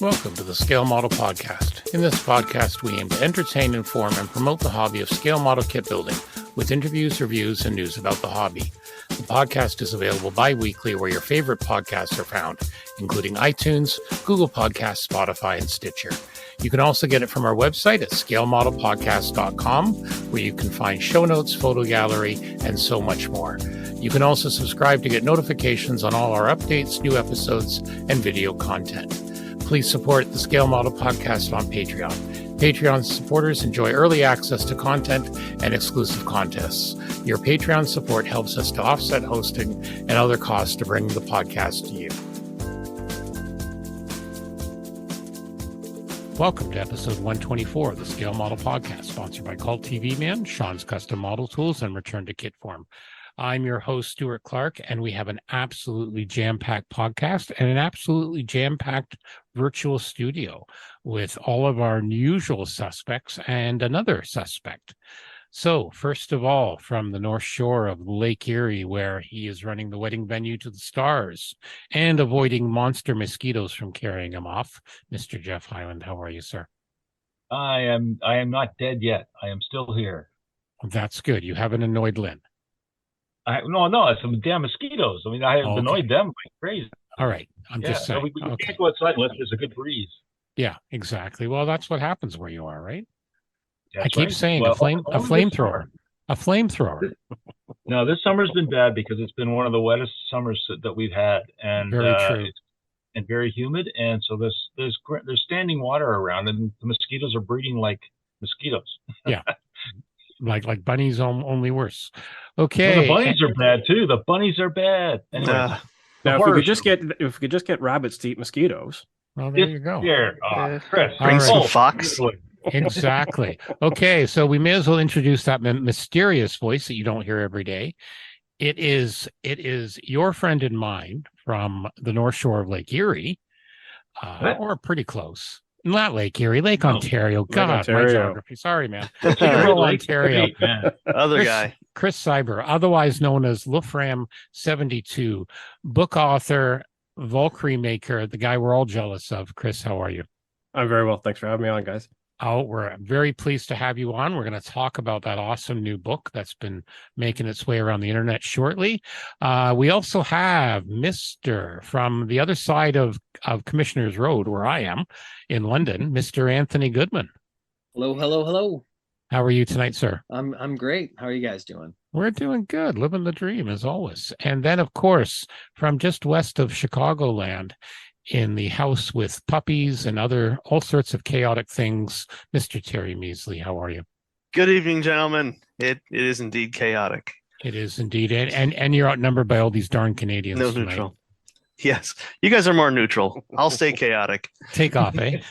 Welcome to the Scale Model Podcast. In this podcast, we aim to entertain, inform, and promote the hobby of scale model kit building with interviews, reviews, and news about the hobby. The podcast is available bi-weekly where your favorite podcasts are found, including iTunes, Google Podcasts, Spotify, and Stitcher. You can also get it from our website at scalemodelpodcast.com, where you can find show notes, photo gallery, and so much more. You can also subscribe to get notifications on all our updates, new episodes, and video content. Please support the Scale Model Podcast on Patreon. Patreon supporters enjoy early access to content and exclusive contests. Your Patreon support helps us to offset hosting and other costs to bring the podcast to you. Welcome to episode 124 of the Scale Model Podcast, sponsored by Cult TV Man, Sean's Custom Model Tools, and Return to Kit Form. I'm your host, Stuart Clark, and we have an absolutely jam-packed podcast and an absolutely jam-packed virtual studio with all of our usual suspects and another suspect. So, first of all, from the North Shore of Lake Erie, where he is running the wedding venue to the stars and avoiding monster mosquitoes from carrying him off, Mr. Jeff Hyland, how are you, sir? I am not dead yet. I am still here. That's good. You haven't annoyed Lynn. No, it's some damn mosquitoes. I mean, I have annoyed them like crazy. All right. I'm just saying. We can't go outside unless there's a good breeze. Yeah, exactly. Well, that's what happens where you are, right? That's I keep saying a flamethrower. A flamethrower. No, this summer's been bad because it's been one of the wettest summers that we've had, and very true, and very humid. And so there's standing water around, and the mosquitoes are breeding like mosquitoes. Yeah. Like bunnies, only worse. Okay, well, the bunnies are bad too. The bunnies are bad. Anyway, now if we could just get rabbits to eat mosquitoes. Well, there you go. Chris, bring some fox. Exactly. Okay, so we may as well introduce that mysterious voice that you don't hear every day. It is your friend and mine from the North Shore of Lake Erie, or pretty close. Not Lake Erie, Lake Ontario. God, Ontario. My geography. Sorry, man. Ontario. Other guy. Kris Sieber, otherwise known as Wolfram 72, book author, Valkyrie maker, the guy we're all jealous of. Chris, how are you? I'm very well. Thanks for having me on, guys. Oh, we're very pleased to have you on. We're going to talk about that awesome new book that's been making its way around the internet shortly. We also have Mr. from the other side of Commissioner's Road, where I am in London, Mr. Anthony Goodman. Hello. How are you tonight, sir? I'm great. How are you guys doing? We're doing good, living the dream as always. And then, of course, from just west of Chicagoland, in the house with puppies and all sorts of chaotic things, Mr. Terry Measley, how are you? Good evening, gentlemen. It is indeed chaotic. It is indeed, and you're outnumbered by all these darn Canadians. No tonight. Neutral. Yes, you guys are more neutral. I'll stay chaotic. Take off, eh?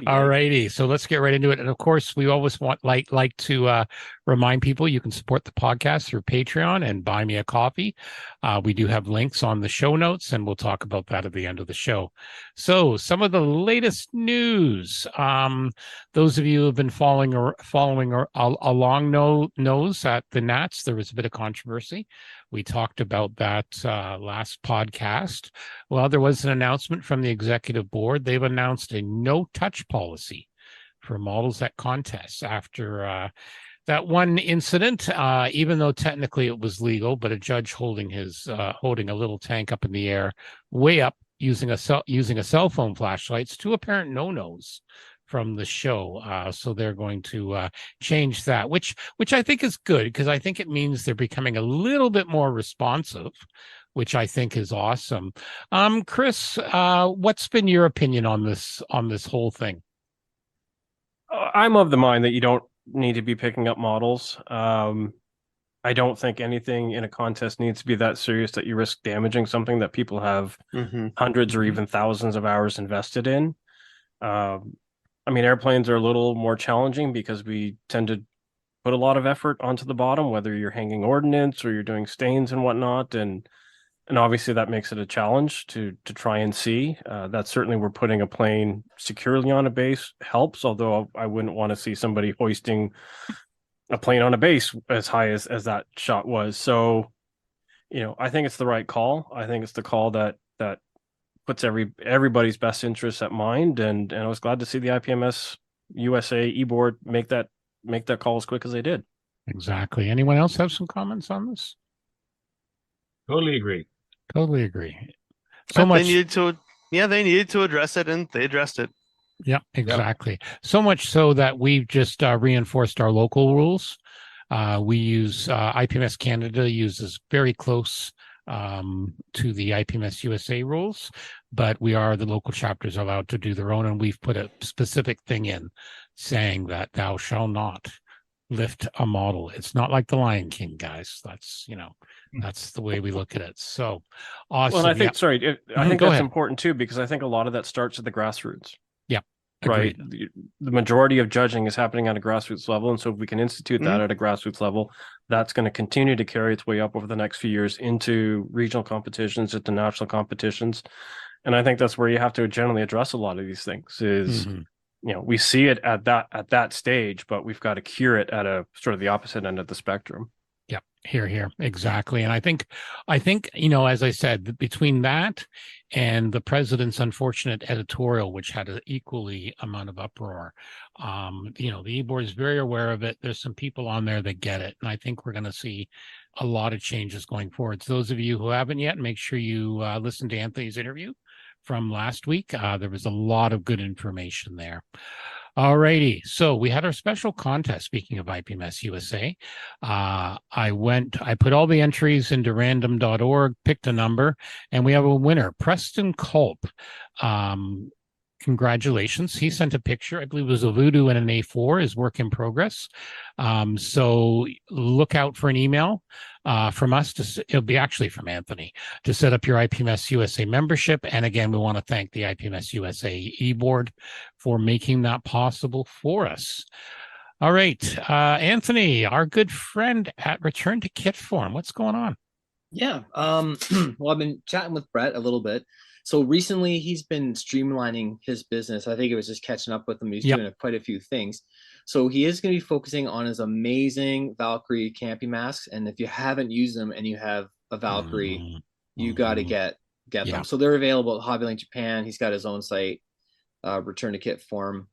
All righty. So let's get right into it. And of course, we always like to remind people you can support the podcast through Patreon and buy me a coffee. We do have links on the show notes, and we'll talk about that at the end of the show. So some of the latest news. Those of you who have been following along knows that the Nats, there was a bit of controversy. We talked about that last podcast. Well, there was an announcement from the executive board. They've announced a no-touch policy for models at contests after that one incident, even though technically it was legal, but a judge holding a little tank up in the air, way up, using a cell phone flashlights, two apparent no-nos from the show. So they're going to change that, which I think is good, because I think it means they're becoming a little bit more responsive, which I think is awesome. Chris, what's been your opinion on this whole thing? I'm of the mind that you don't need to be picking up models. I don't think anything in a contest needs to be that serious that you risk damaging something that people have hundreds or even thousands of hours invested in. I mean, airplanes are a little more challenging because we tend to put a lot of effort onto the bottom, whether you're hanging ordnance or you're doing stains and whatnot. And obviously that makes it a challenge to try and see. That certainly we're putting a plane securely on a base helps, although I wouldn't want to see somebody hoisting a plane on a base as high as that shot was. So, I think it's the right call. I think it's the call that puts everybody's best interests at mind. And I was glad to see the IPMS USA e-board make that call as quick as they did. Exactly. Anyone else have some comments on this? Totally agree. Totally agree. But So much. they needed to address it, and they addressed it. Yeah, exactly. So much so that we've just reinforced our local rules. We use IPMS Canada uses very close to the IPMS USA rules, but we are the local chapters allowed to do their own, and we've put a specific thing in saying that thou shall not lift a model. It's not like the Lion King, guys. That's that's the way we look at it. So awesome. Well, and I think I think Go that's ahead. important too, because I think a lot of that starts at the grassroots. Agreed. Right. The majority of judging is happening at a grassroots level. And so if we can institute that at a grassroots level, that's going to continue to carry its way up over the next few years into regional competitions, into national competitions. And I think that's where you have to generally address a lot of these things is, we see it at that stage, but we've got to cure it at a sort of the opposite end of the spectrum. Yeah, here, exactly. And I think, as I said, between that and the president's unfortunate editorial, which had an equally amount of uproar, the e-board is very aware of it. There's some people on there that get it, and I think we're going to see a lot of changes going forward. So those of you who haven't yet, make sure you listen to Anthony's interview from last week. There was a lot of good information there. All righty. So we had our special contest. Speaking of IPMS USA, I put all the entries into random.org, picked a number, and we have a winner, Preston Culp. Congratulations. He sent a picture. I believe it was a Voodoo and an A4, is work in progress. So look out for an email from us. It'll be actually from Anthony to set up your IPMS USA membership. And again, we want to thank the IPMS USA e-board for making that possible for us. All right, Anthony, our good friend at Return to Kit Form. What's going on? Yeah. Well, I've been chatting with Brett a little bit. So recently he's been streamlining his business. I think it was just catching up with him. He's doing quite a few things. So he is going to be focusing on his amazing Valkyrie camping masks. And if you haven't used them and you have a Valkyrie, you got to get them. So they're available at Hobbylink Japan. He's got his own site, Return to Kit Form.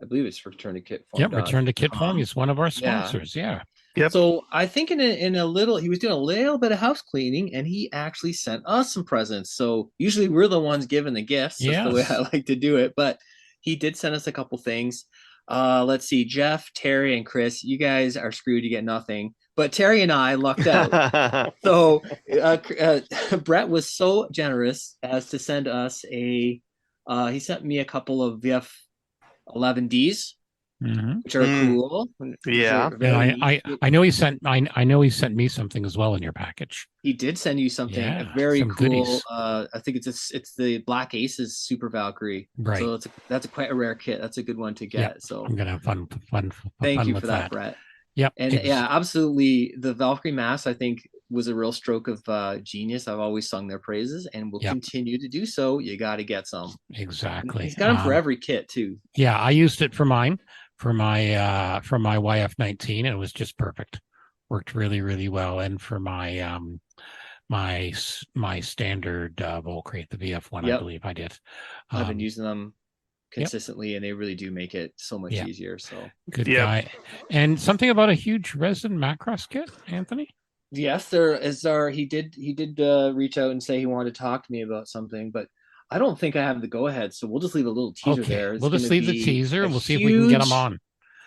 I believe it's Return to Kit Form. Yep, Return to Kit Form is one of our sponsors. Yeah. Yep. So I think he was doing a little bit of house cleaning, and he actually sent us some presents. So usually we're the ones giving the gifts. That's the way I like to do it. But he did send us a couple things. Let's see, Jeff, Terry, and Chris, you guys are screwed. You get nothing. But Terry and I lucked out. So Brett was so generous as to send us he sent me a couple of VF-11Ds. Which are cool. Yeah. And I know he sent me something as well in your package. He did send you something very cool. Goodies. I think it's the Black Aces Super Valkyrie. Right. So that's quite a rare kit. That's a good one to get. Yep. So I'm gonna have fun. Thank you with for that, Brett. Yep. And absolutely, the Valkyrie mask I think was a real stroke of genius. I've always sung their praises, and will continue to do so. You got to get some. Exactly. And he's got them for every kit too. Yeah, I used it for mine. For my YF-19, and it was just perfect. Worked really, really well. And for my my standard Volcrate, the VF1, I believe I did. I've been using them consistently, and they really do make it so much easier. So good guy. And something about a huge resin Macross kit, Anthony? Yes, there is. He did reach out and say he wanted to talk to me about something, but I don't think I have the go-ahead, so we'll just leave a little teaser there. We'll just leave the teaser, and we'll see if we can get them on.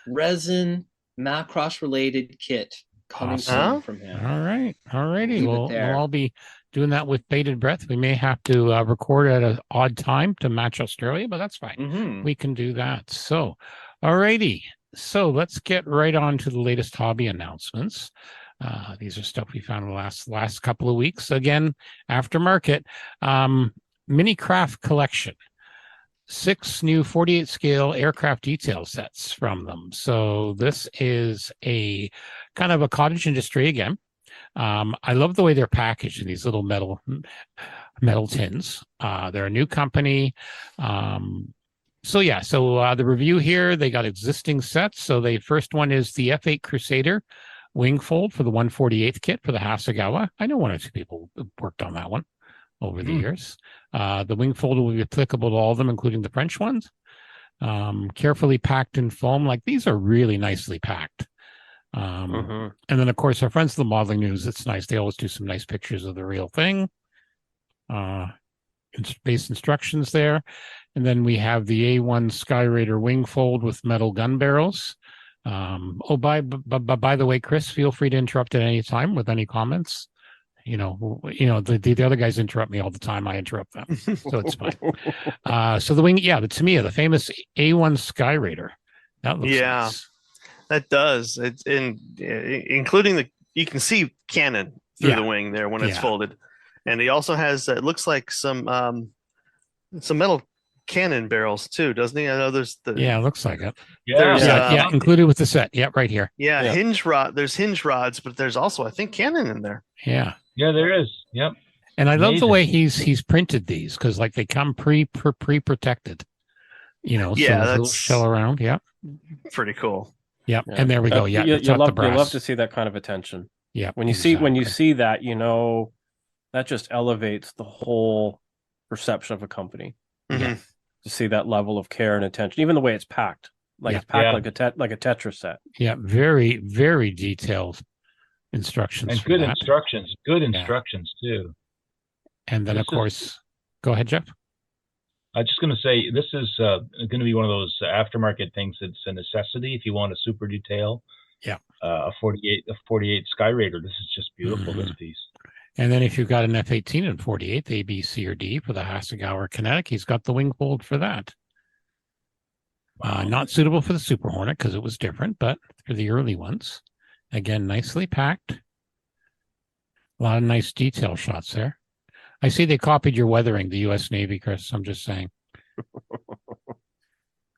Resin Macross-related kit coming soon from him. All right. All righty. We'll all be doing that with bated breath. We may have to record at an odd time to match Australia, but that's fine. We can do that. So, all righty. So let's get right on to the latest hobby announcements. These are stuff we found in the last couple of weeks. Again, aftermarket. Mini Craft collection, 6 new 48 scale aircraft detail sets from them. So this is a kind of a cottage industry again. I love the way they're packaged in these little metal tins. They're a new company. So the review here, they got existing sets. So the first one is the F8 Crusader wing fold for the 148th kit for the Hasegawa. I know one or two people worked on that one. over the years. The wing folder will be applicable to all of them, including the French ones. Carefully packed in foam. Like, these are really nicely packed. And then, of course, our friends of the Modeling News, it's nice. They always do some nice pictures of the real thing. Base instructions there. And then we have the A1 Skyraider wing fold with metal gun barrels. By the way, Kris, feel free to interrupt at any time with any comments. The other guys interrupt me all the time. I interrupt them, so it's fine. So the wing, the Tamiya, the famous A1 Skyraider. That looks nice. That does. It's including you can see cannon through the wing there when it's folded, and he also has. It looks like some metal cannon barrels too, doesn't he? I know there's the. Yeah, it looks like it. Yeah, included with the set. Yeah, right here. Yeah, hinge rod. There's hinge rods, but there's also, I think, cannon in there. Yeah. Yeah, there is. Yep. And I love the way he's printed these, because like they come pre-protected. So they'll shell around. Yeah. Pretty cool. Yep. And there we go. Yeah. You love to see that kind of attention. Yeah. When you see that, that just elevates the whole perception of a company. Mm-hmm. To see that level of care and attention, even the way it's packed, it's packed like a Tetris set. Yeah, very, very detailed instructions and good instructions too. And then, of course, go ahead, Jeff. I was just going to say, this is going to be one of those aftermarket things that's a necessity if you want a super detail. Yeah. A 48 Skyraider. This is just beautiful. This piece. And then if you've got an F-18 and 48, the A, B, C, or D for the Hasegawa Kinetic, he's got the wing fold for that. Not suitable for the Super Hornet because it was different, but for the early ones. Again, nicely packed. A lot of nice detail shots there. I see they copied your weathering, the U.S. Navy, Kris. I'm just saying.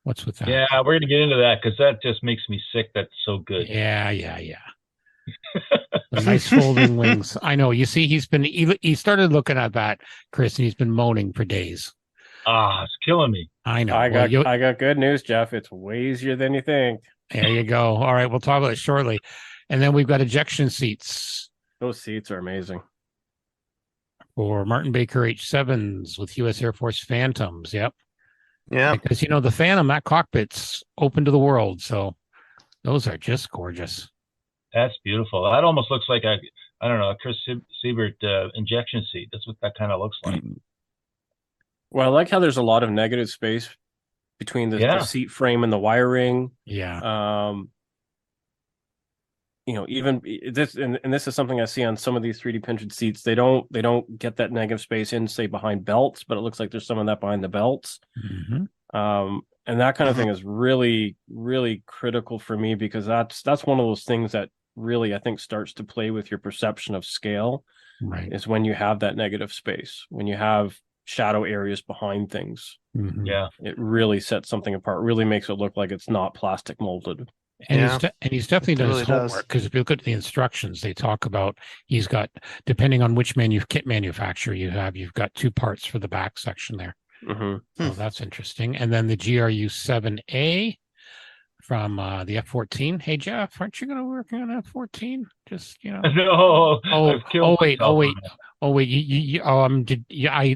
What's with that? Yeah, we're going to get into that because that just makes me sick. That's so good. Yeah. The nice folding wings. I know. You see, he started looking at that, Kris, and he's been moaning for days. It's killing me. I know. I got good news, Jeff. It's way easier than you think. There you go. All right, we'll talk about it shortly. And then we've got ejection seats. Those seats are amazing. For Martin Baker H7s with U.S. Air Force Phantoms. Yep. Yeah. Because, the Phantom, that cockpit's open to the world. So those are just gorgeous. That's beautiful. That almost looks like a Kris Sieber injection seat. That's what that kind of looks like. Well, I like how there's a lot of negative space between the seat frame and the wiring. Yeah. Even this, and this is something I see on some of these 3D printed seats. They don't get that negative space in, say, behind belts, but it looks like there's some of that behind the belts. Mm-hmm. And that kind of thing is really, really critical for me, because that's one of those things that really, I think, starts to play with your perception of scale. Right. Is when you have that negative space, when you have shadow areas behind things. Mm-hmm. Yeah. It really sets something apart, really makes it look like it's not plastic molded. And he's definitely done his homework, because if you look at the instructions, they talk about he's got, depending on which kit manufacturer you've got 2 parts for the back section there. Mm-hmm. So that's interesting. And then the GRU-7A from the F-14. Hey, Jeff, aren't you going to work on F-14? Just, No. wait. I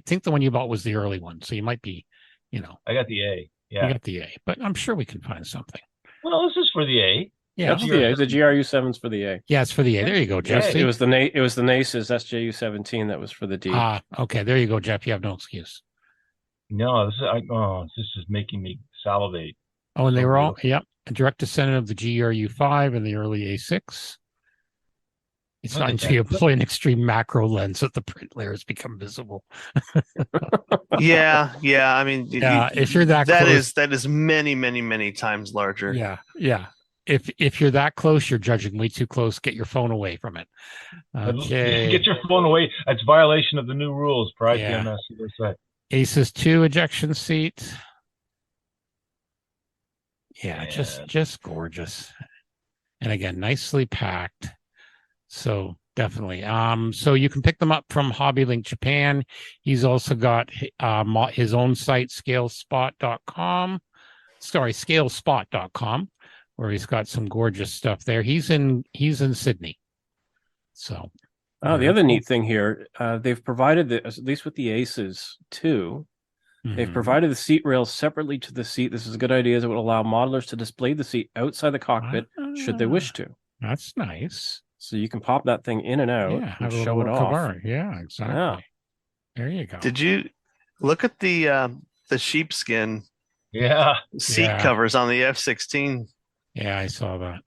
think the one you bought was the early one, so you might be, I got the A. Yeah. You got the A, but I'm sure we can find something. Well, this is for the A. Yeah, that's the A. The GRU-7's for the A. Yeah, it's for the A. There you go, Jeff. It was the NACE's SJU-17 that was for the D. Okay. There you go, Jeff. You have no excuse. No, this is making me salivate. Oh, and they were all, a direct descendant of the GRU-5 and the early A6. It's not until you employ an extreme macro lens that the print layers become visible. Yeah. I mean, if you're that close, that is many, many, many times larger. Yeah. If you're that close, you're judging way too close. Get your phone away from it. Okay. Get your phone away. That's violation of the new rules per IPMS. ACES 2 ejection seat. Yeah, just gorgeous. And again, nicely packed. So definitely. So you can pick them up from HobbyLink Japan. He's also got his own site, scalespot.com, where he's got some gorgeous stuff there. He's in Sydney. So Oh, the other neat thing here, they've provided at least with the Aces too. They've provided the seat rails separately to the seat. This is a good idea, as it would allow modelers to display the seat outside the cockpit should they wish to. That's nice. So you can pop that thing in and out and show it off. Yeah, exactly. Yeah. There you go. Did you look at the sheepskin seat Yeah. covers on the F-16? Yeah, I saw that.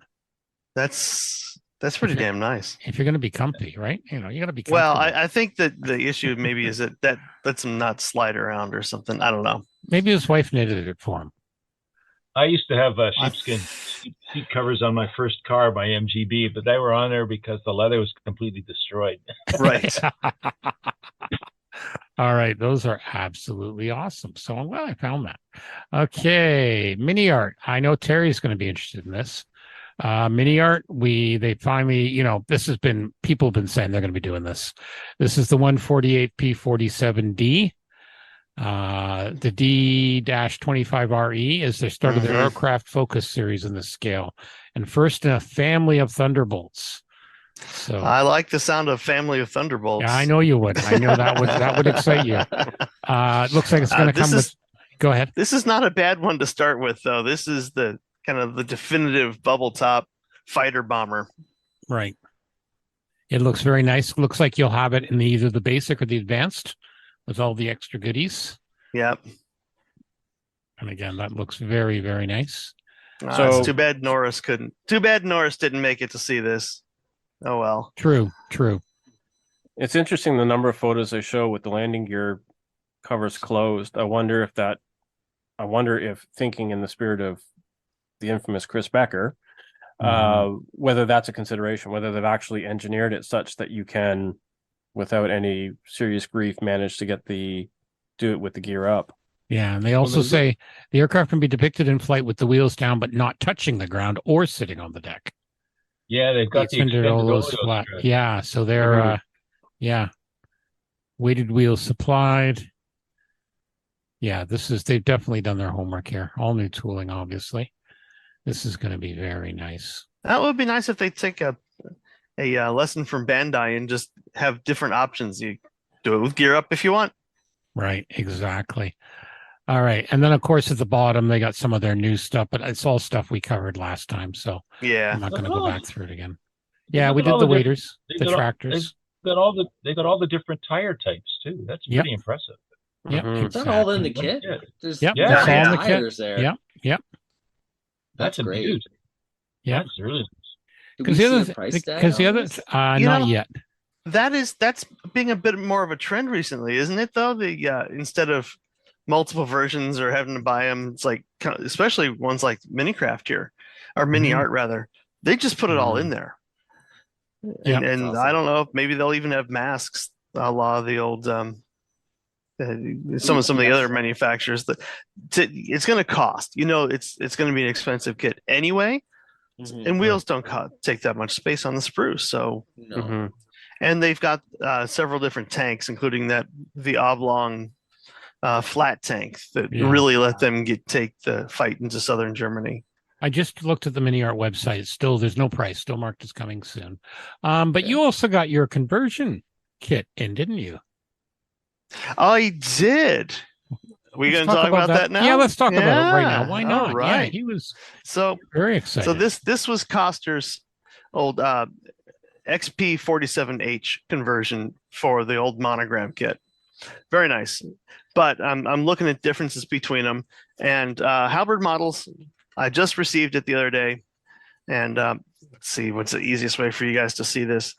That's pretty damn nice. If you're going to be comfy, right? You got to be comfy. Well, I think that the issue maybe is that lets him not slide around or something. I don't know. Maybe his wife knitted it for him. I used to have sheepskin seat covers on my first car, my MGB, but they were on there because the leather was completely destroyed. Right. All right. Those are absolutely awesome. So I'm glad I found that. Okay. Mini art. I know Terry's going to be interested in this. Mini art. They finally, people have been saying they're going to be doing this. This is the 148 P47D. The D-25RE is the start of their aircraft focus series in this scale, and first in a family of Thunderbolts. So I like the sound of family of Thunderbolts. Yeah, I know you would. I know that would excite you. It looks like it's going to come with. Go ahead. This is not a bad one to start with, though. This is the kind of the definitive bubble top fighter bomber. Right. It looks very nice. It looks like you'll have it in either the basic or the advanced, with all the extra goodies. Yep. And again, that looks very, very nice. So it's too bad Norris couldn't. Too bad Norris didn't make it to see this. Oh well. True. It's interesting the number of photos they show with the landing gear covers closed. I wonder if thinking in the spirit of the infamous Chris Becker, whether that's a consideration, whether they've actually engineered it such that you can, without any serious grief, manage to do it with the gear up. Yeah, and they also say the aircraft can be depicted in flight with the wheels down, but not touching the ground or sitting on the deck. Yeah, they've got the extended those flat. Yeah, so they're weighted wheels supplied. Yeah, they've definitely done their homework here. All new tooling, obviously. This is going to be very nice. That would be nice if they take a lesson from Bandai and just have different options. You do it with gear up if you want. Right, exactly. All right, and then of course at the bottom they got some of their new stuff, but it's all stuff we covered last time, so yeah, I'm not going to go back through it again. Yeah, we did the waders, the tractors. They got all the different tire types too. That's pretty impressive. Yeah, Is that all in the kit? That's all in the kit. There. Yep. That's great. Beauty. Yeah, that's really nice. Because the other, not yet. That's being a bit more of a trend recently, isn't it? Though instead of multiple versions or having to buy them, it's like, especially ones like Minicraft here or Mini Art rather, they just put it all in there. Yeah, and awesome. I don't know if maybe they'll even have masks, a la the old some of the other manufacturers. It's going to cost. It's going to be an expensive kit anyway, and wheels don't take that much space on the spruce. So, and they've got several different tanks, including the oblong flat tank that really let them take the fight into southern Germany. I just looked at the Mini Art website. There's no price. Still marked as coming soon. But you also got your conversion kit in, didn't you? I did. We going to talk about that now? Yeah, let's talk about it right now. Why not? All right. Yeah, he was so very excited. So this was Koster's old XP47H conversion for the old monogram kit. Very nice. But I'm looking at differences between them. And Halberd models, I just received it the other day. And let's see what's the easiest way for you guys to see this.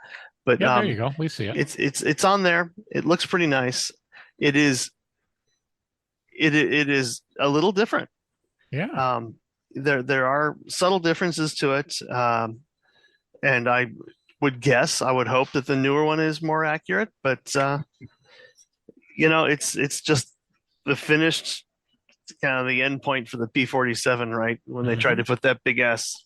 But there you go. We see it. It's on there. It looks pretty nice. It is a little different. Yeah. There are subtle differences to it. And I would hope that the newer one is more accurate, but it's just the finished kind of the end point for the P47, right? When they tried to put that big ass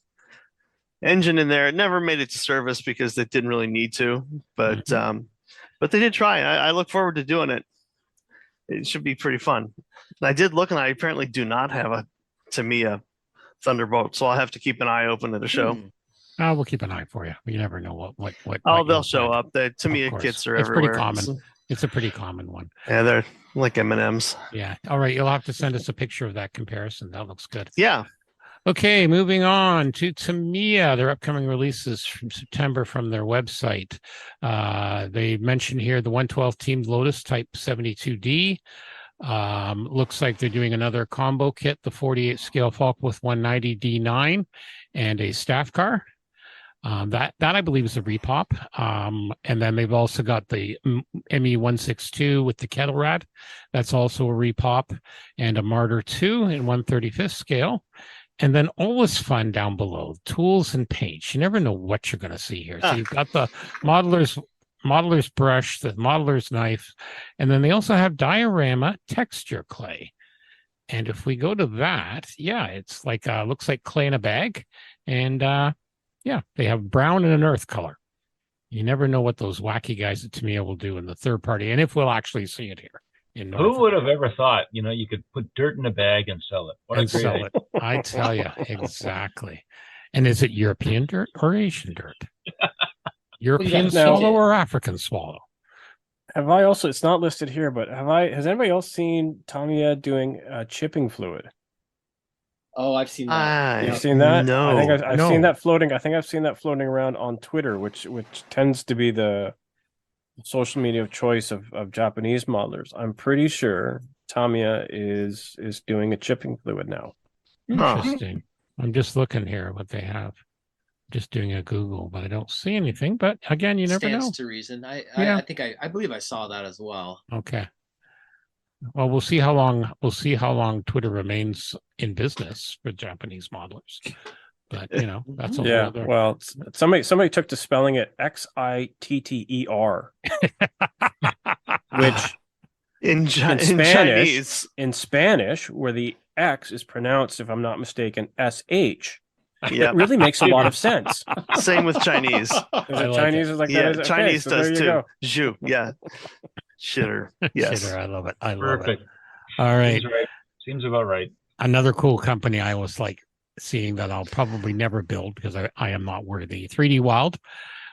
engine in there, it never made it to service because they didn't really need to, but they did try. I look forward to doing it. It should be pretty fun. And I did look, and I apparently do not have a Tamiya Thunderbolt, so I'll have to keep an eye open at a show. We'll keep an eye for you. You never know what. Oh, they'll show up. The Tamiya kits are it's everywhere. Pretty common. It's a pretty common one. Yeah, they're like M&Ms. Yeah. All right. You'll have to send us a picture of that comparison. That looks good. Yeah. Okay. Moving on to Tamiya, their upcoming releases from September from their website. They mentioned here the 112 Team Lotus Type 72D. Looks like they're doing another combo kit, the 48 scale Falk with 190 D9 and a staff car. That I believe is a repop. And then they've also got the ME162 with the kettle rad. That's also a repop, and a Martyr 2 in 135th scale. And then always fun down below, tools and paints. You never know what you're going to see here. So you've got the modeler's brush, the modeler's knife, and then they also have diorama texture clay. And if we go to that, yeah, it's like looks like clay in a bag, and they have brown and an earth color. You never know what those wacky guys at Tamiya will do in the third party, and if we'll actually see it here. Who would have ever thought, you could put dirt in a bag and sell it? I tell you, exactly. And is it European dirt or Asian dirt? European swallow or African swallow? Have I also? It's not listed here, but has anybody else seen Tamiya doing chipping fluid? Oh, I've seen that. You've seen that? No, I think I've seen that floating. I think I've seen that floating around on Twitter, which tends to be the social media of choice of Japanese modelers. I'm pretty sure Tamiya is doing a chipping fluid now. Interesting. I'm just looking here what they have. Just doing a Google, but I don't see anything. But again, you never know. Stands to reason. I think I believe I saw that as well. Okay. Well, we'll see how long Twitter remains in business for Japanese modelers. But that's a whole other... Well, somebody took to spelling it Xitter, which in Spanish, where the X is pronounced, if I'm not mistaken, SH. Yeah, it really makes a lot of sense. Same with Chinese. Chinese is like that? Yeah, Chinese does too. Zhu, yeah. Shitter. Yes. Shitter, I love it. I love Perfect. it. All right. Seems about right. Another cool company I was like seeing that I'll probably never build because I am not worthy. 3D Wild,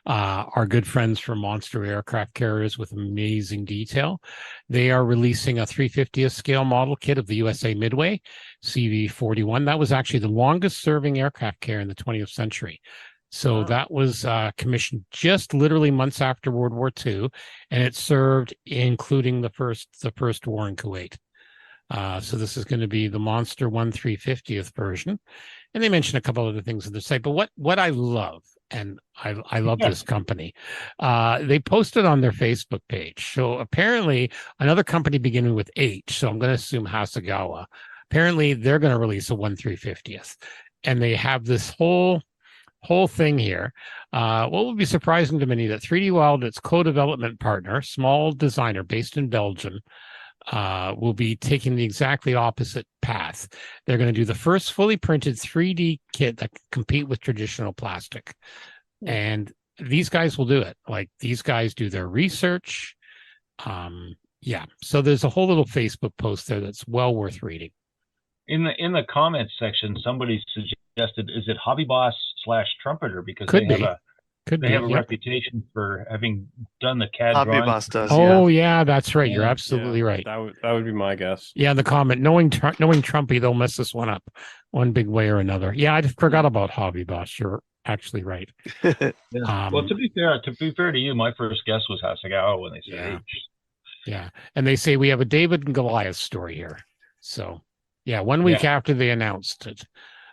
our good friends from Monster Aircraft Carriers with amazing detail. They are releasing a 350th scale model kit of the USA Midway CV41. That was actually the longest serving aircraft carrier in the 20th century. So that was commissioned just literally months after World War II, and it served including the first war in Kuwait. So this is going to be the Monster 350th version. And they mentioned a couple other things on the site. But what I love, and I love this company, they posted on their Facebook page. So apparently another company beginning with H, so I'm going to assume Hasegawa, apparently they're going to release a 350th. And they have this whole thing here. What will be surprising to many that 3D Wild, its co-development partner, small designer based in Belgium, will be taking the exactly opposite path. They're going to do the first fully printed 3D kit that can compete with traditional plastic. And these guys will do it. Like, these guys do their research. So there's a whole little Facebook post there that's well worth reading. In the comments section, somebody suggested, is it Hobby Boss / Trumpeter? Because they have a reputation for having done the CAD Hobby drawings. Boss does. Oh yeah, that's right. You're absolutely right. That would be my guess. Yeah, in the comment, knowing Trumpy, they'll mess this one up one big way or another. Yeah, I forgot about Hobby Boss. You're actually right. Well, to be fair to you, my first guess was Hasegawa when they said H. Yeah, and they say we have a David and Goliath story here. So. Yeah, 1 week after they announced it.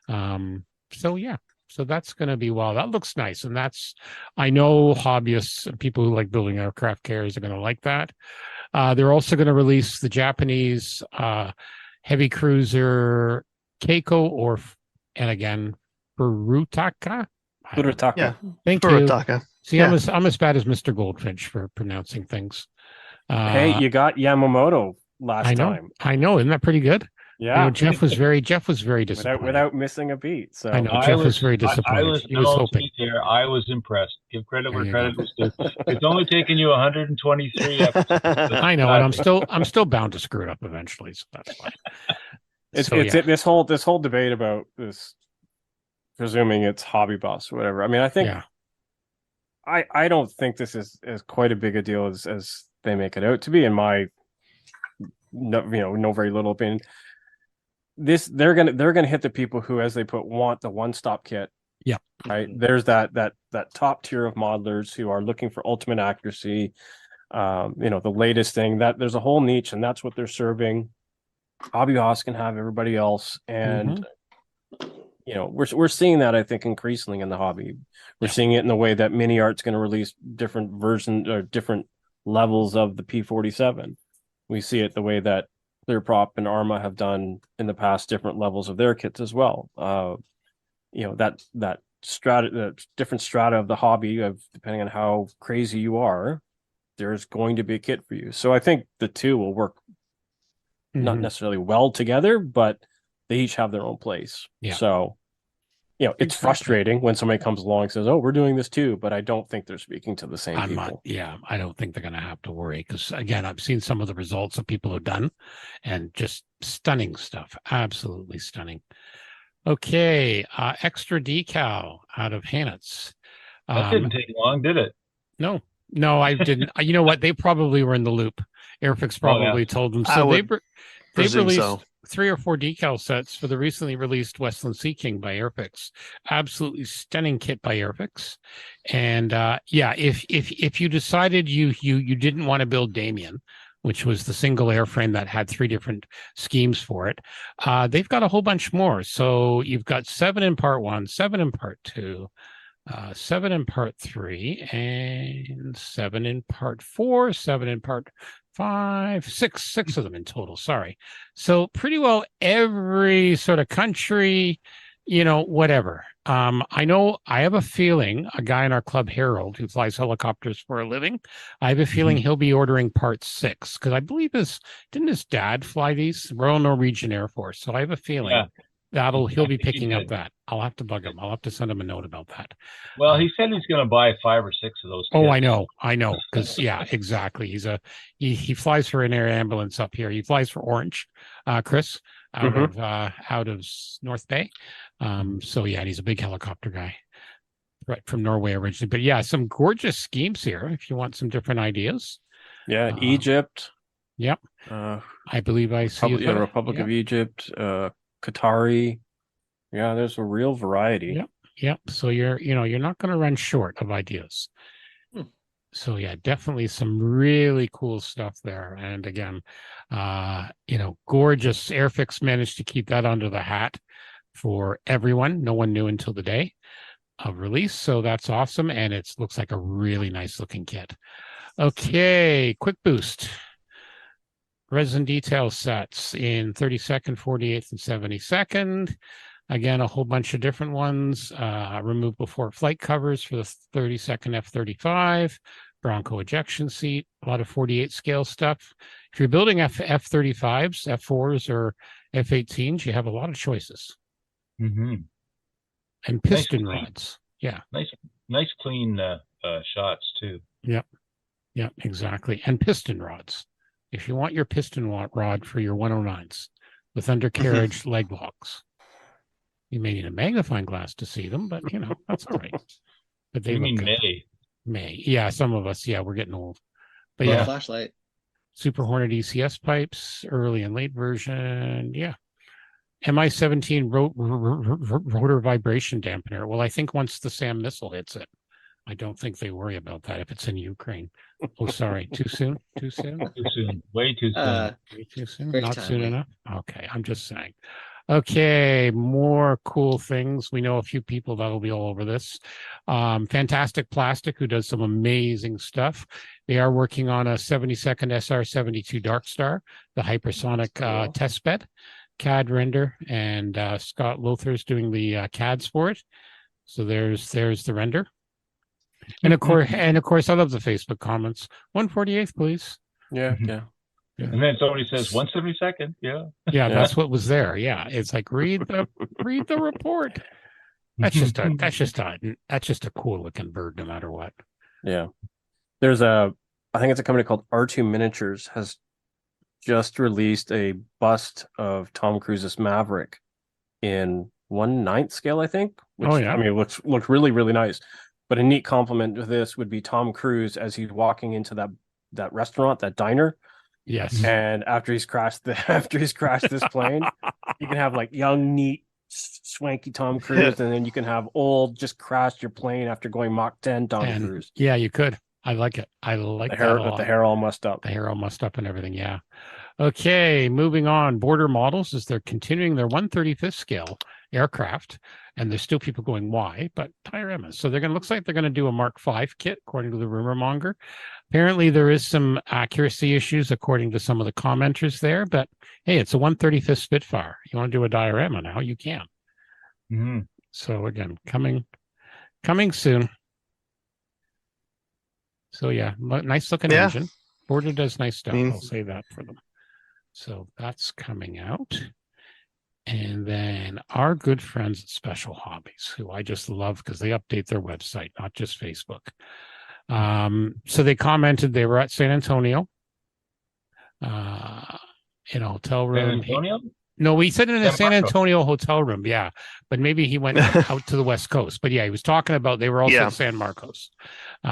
So that's going to be that looks nice. And I know hobbyists and people who like building aircraft carriers are going to like that. They're also going to release the Japanese heavy cruiser Keiko and again, Furutaka. Yeah. Thank Furutaka. You. See, I'm as bad as Mr. Goldfinch for pronouncing things. Hey, you got Yamamoto last time. I know. Isn't that pretty good? Yeah, Jeff was very disappointed without missing a beat. So I know Jeff was very disappointed. He was hoping. I was impressed. Give credit where credit was due. It's only taken you 123 episodes. I know, and I'm still bound to screw it up eventually. So that's fine. This whole debate about this presuming it's Hobby Boss or whatever. I mean, I think I don't think this is quite a big a deal as they make it out to be, in my no very little opinion. They're gonna hit the people who, as they want the one-stop kit. Yeah. Right. There's that top tier of modelers who are looking for ultimate accuracy, the latest thing. That there's a whole niche, and that's what they're serving. Hobby Boss can have everybody else, and we're seeing that, I think, increasingly in the hobby. We're seeing it in the way that Mini Art's going to release different versions or different levels of the P47. We see it the way that ClearProp and Arma have done in the past, different levels of their kits as well. That strata, the different strata of the hobby, of depending on how crazy you are, there's going to be a kit for you. So I think the two will work not necessarily well together, but they each have their own place. Yeah. So, it's frustrating when somebody comes along and says, "Oh, we're doing this too," but I don't think they're speaking to the same people. I don't think they're going to have to worry, because again, I've seen some of the results that people have done, and just stunning stuff. Absolutely stunning. Okay, extra decal out of Hanitz. That didn't take long, did it? No, I didn't. You know what? They probably were in the loop. Airfix probably told them. So they've released 3 or 4 decal sets for the recently released Westland Sea King by Airfix. Absolutely stunning kit by Airfix. And if you decided you didn't want to build Damien, which was the single airframe that had 3 different schemes for it, they've got a whole bunch more. So you've got 7 in part 1, 7 in part 2, 7 in part 3, and 7 in part 4, 7 in part 5, 6 of them in total. Sorry. So pretty well every sort of country, whatever. I know, I have a feeling a guy in our club, Harold, who flies helicopters for a living, I have a feeling he'll be ordering part 6, because I believe didn't his dad fly these? Royal Norwegian Air Force. So I have a feeling he'll be picking up that. I'll have to bug him. I'll have to send him a note about that. Well, he said he's going to buy 5 or 6 of those kits. Oh, I know. Because exactly. He flies for an air ambulance up here. He flies for Orange, Chris, out of North Bay. So and he's a big helicopter guy, right, from Norway originally. But some gorgeous schemes here if you want some different ideas. Egypt. Yep. I believe I see the Republic of Egypt, Qatari. There's a real variety. Yep. So you're not going to run short of ideas. So definitely some really cool stuff there. And again, gorgeous. Airfix managed to keep that under the hat for everyone. No one knew until the day of release. So that's awesome. And it looks like a really nice looking kit. Okay, quick boost. Resin detail sets in 32nd, 48th, and 72nd. Again, a whole bunch of different ones. Remove before flight covers for the 32nd F-35, Bronco ejection seat, a lot of 48 scale stuff. If you're building F-35s, F-4s, or F-18s, you have a lot of choices. And piston rods. Yeah. Nice clean shots too. Yep, exactly. And piston rods. If you want your piston rod for your 109s with undercarriage leg locks, you may need a magnifying glass to see them, but that's all right. But they look good. May. Yeah, some of us, we're getting old. But flashlight. Super Hornet ECS pipes, early and late version. MI-17 rotor vibration dampener. Well, I think once the SAM missile hits it, I don't think they worry about that if it's in Ukraine. Oh, sorry. Too soon? Too soon? Too soon. Way too soon. Way too soon? Not soon enough? Okay, I'm just saying. Okay, more cool things. We know a few people that'll be all over this. Fantastic Plastic, who does some amazing stuff. They are working on a 72nd SR-72 Dark Star, the hypersonic test bed, CAD render, and Scott Lothar's doing the CADs for it. So there's the render. And of course, I love the Facebook comments. 148th, please. Yeah. And then somebody says 172nd. Yeah, that's what was there. Yeah, it's like read the report. That's just a cool looking bird, no matter what. Yeah, there's I think it's a company called R2 Miniatures has just released a bust of Tom Cruise's Maverick in 1/9 scale, I think. Which, oh yeah, I mean, looks really, really nice. But a neat compliment to this would be Tom Cruise as he's walking into that restaurant, that diner. yes. And after he's crashed this plane, you can have like young, neat, swanky Tom Cruise, and then you can have old, just crashed your plane after going Mach 10 Tom Cruise. Yeah, you could. I like it. I like the that hair a lot. with the hair all mussed up. The hair all mussed up and everything. Yeah. Okay, moving on. Border Models is they're continuing their 1/35th scale aircraft, and there's still people going, why? But dioramas. So looks like they're going to do a Mark V kit, according to the rumor monger. Apparently, there is some accuracy issues, according to some of the commenters there. But hey, it's a 1/35th Spitfire. You want to do a diorama now? You can. Mm-hmm. So again, coming soon. So yeah, nice looking engine. Border does nice stuff. I'll say that for them. So that's coming out. And then our good friends at Special Hobbies, who I just love because they update their website, not just Facebook. So they commented they were at San Antonio in a hotel room. San Antonio? No, he said in a San Antonio hotel room. Yeah. But maybe he went out to the West Coast. But yeah, he was talking about they were also at San Marcos. They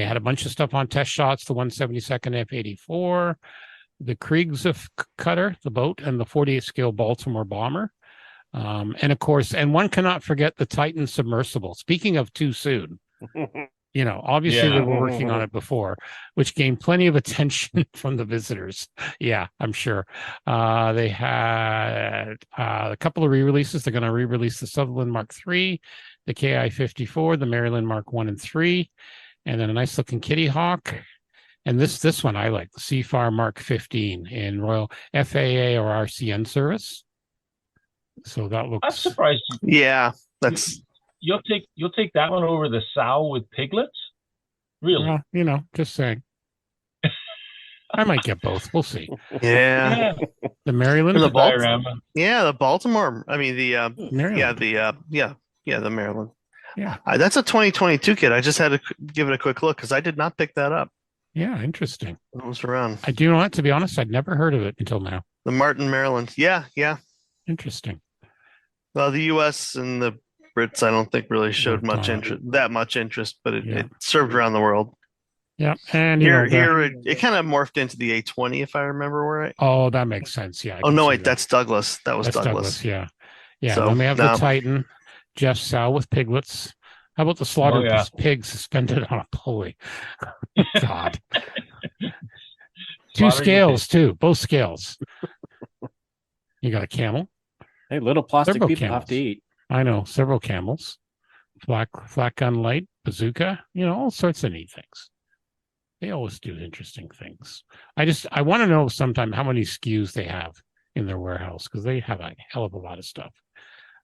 had a bunch of stuff on test shots, the 172nd F-84, the Kriegs cutter, the boat, and the 48 scale Baltimore bomber. And of course, and one cannot forget the Titan submersible. Speaking of too soon, obviously they were working on it before, which gained plenty of attention from the visitors. Yeah, I'm sure. They had a couple of re-releases. They're going to re-release the Sutherland Mark III, the KI-54, the Maryland Mark 1 and 3, and then a nice looking Kitty Hawk. And this one I like, the Seafire Mark 15 in Royal FAA or RCN service. So that looks. I'm surprised. Yeah, that's. You'll take that one over the sow with piglets? Really? Well, just saying. I might get both. We'll see. Yeah. The Maryland. The Baltimore. Yeah, the Baltimore. I mean the Maryland. The Maryland. Yeah. That's a 2022 kit. I just had to give it a quick look because I did not pick that up. Yeah, interesting. It was around. I do not, to be honest, I'd never heard of it until now. The Martin, Maryland. Yeah. Interesting. Well, the U.S. and the Brits, I don't think really showed much interest, but it served around the world. Yeah, and here it kind of morphed into the A20, if I remember right. Oh, that makes sense. Yeah. Oh no, wait, that's Douglas. That's Douglas. Yeah. So, then we have the Titan, Jeff Sow with piglets. How about the slaughtered pig suspended on a pulley? God. Two scales too, both scales. You got a camel. Hey, little plastic people have to eat. I know, several camels, flat gun light, bazooka, all sorts of neat things. They always do interesting things. I want to know sometime how many SKUs they have in their warehouse because they have a hell of a lot of stuff.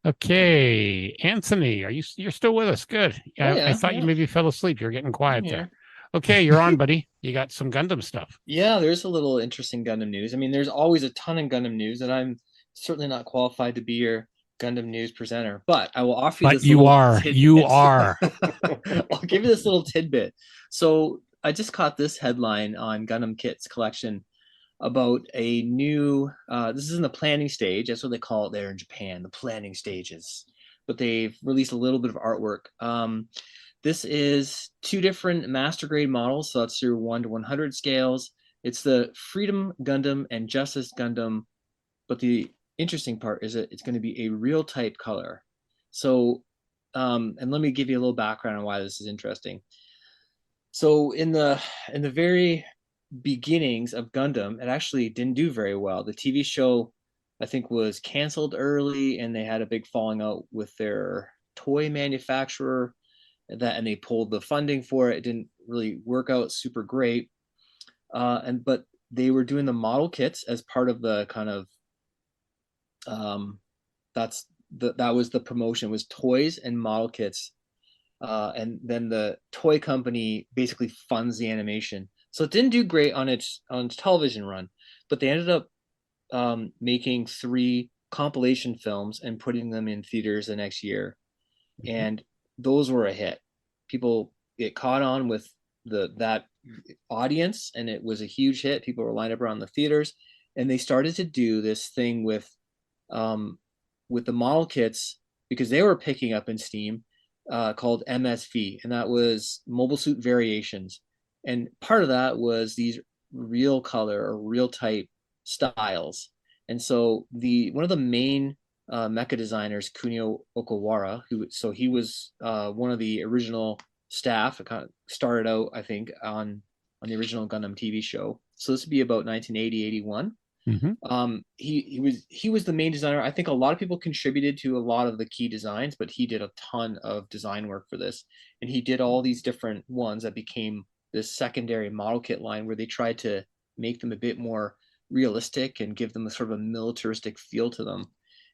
Okay, Anthony, you're still with us? Good. I thought you maybe fell asleep. You're getting quiet there. Okay, you're on, buddy. You got some Gundam stuff. Yeah, there's a little interesting Gundam news. I mean, there's always a ton of Gundam news, and I'm certainly not qualified to be your Gundam news presenter, but I will offer you this. You are. I'll give you this little tidbit. So I just caught this headline on Gundam Kits collection about a new, this is in the planning stage. That's what they call it there in Japan, the planning stages. But they've released a little bit of artwork. This is 2 different master grade models. So that's your 1 to 100 scales. It's the Freedom Gundam and Justice Gundam. But the interesting part is that it's going to be a real type color. So, and let me give you a little background on why this is interesting. So in the very beginnings of Gundam, it actually didn't do very well. The TV show, I think, was canceled early, and they had a big falling out with their toy manufacturer, and they pulled the funding for it. It didn't really work out super great. But they were doing the model kits as part of the kind of that was the promotion, was toys and model kits. And then the toy company basically funds the animation. So it didn't do great on its television run, but they ended up making 3 compilation films and putting them in theaters the next year. Mm-hmm. And those were a hit. It caught on with that audience, and it was a huge hit. People were lined up around the theaters, and they started to do this thing with with the model kits, because they were picking up in Steam, called MSV, and that was Mobile Suit Variations. And part of that was these real color or real type styles. And so one of the main mecha designers, Kunio Okawara, he was one of the original staff. It kind of started out, I think, on the original Gundam TV show. So this would be about 1980, 81. He was the main designer. I think a lot of people contributed to a lot of the key designs, but he did a ton of design work for this. And he did all these different ones that became this secondary model kit line, where they tried to make them a bit more realistic and give them a sort of a militaristic feel to them.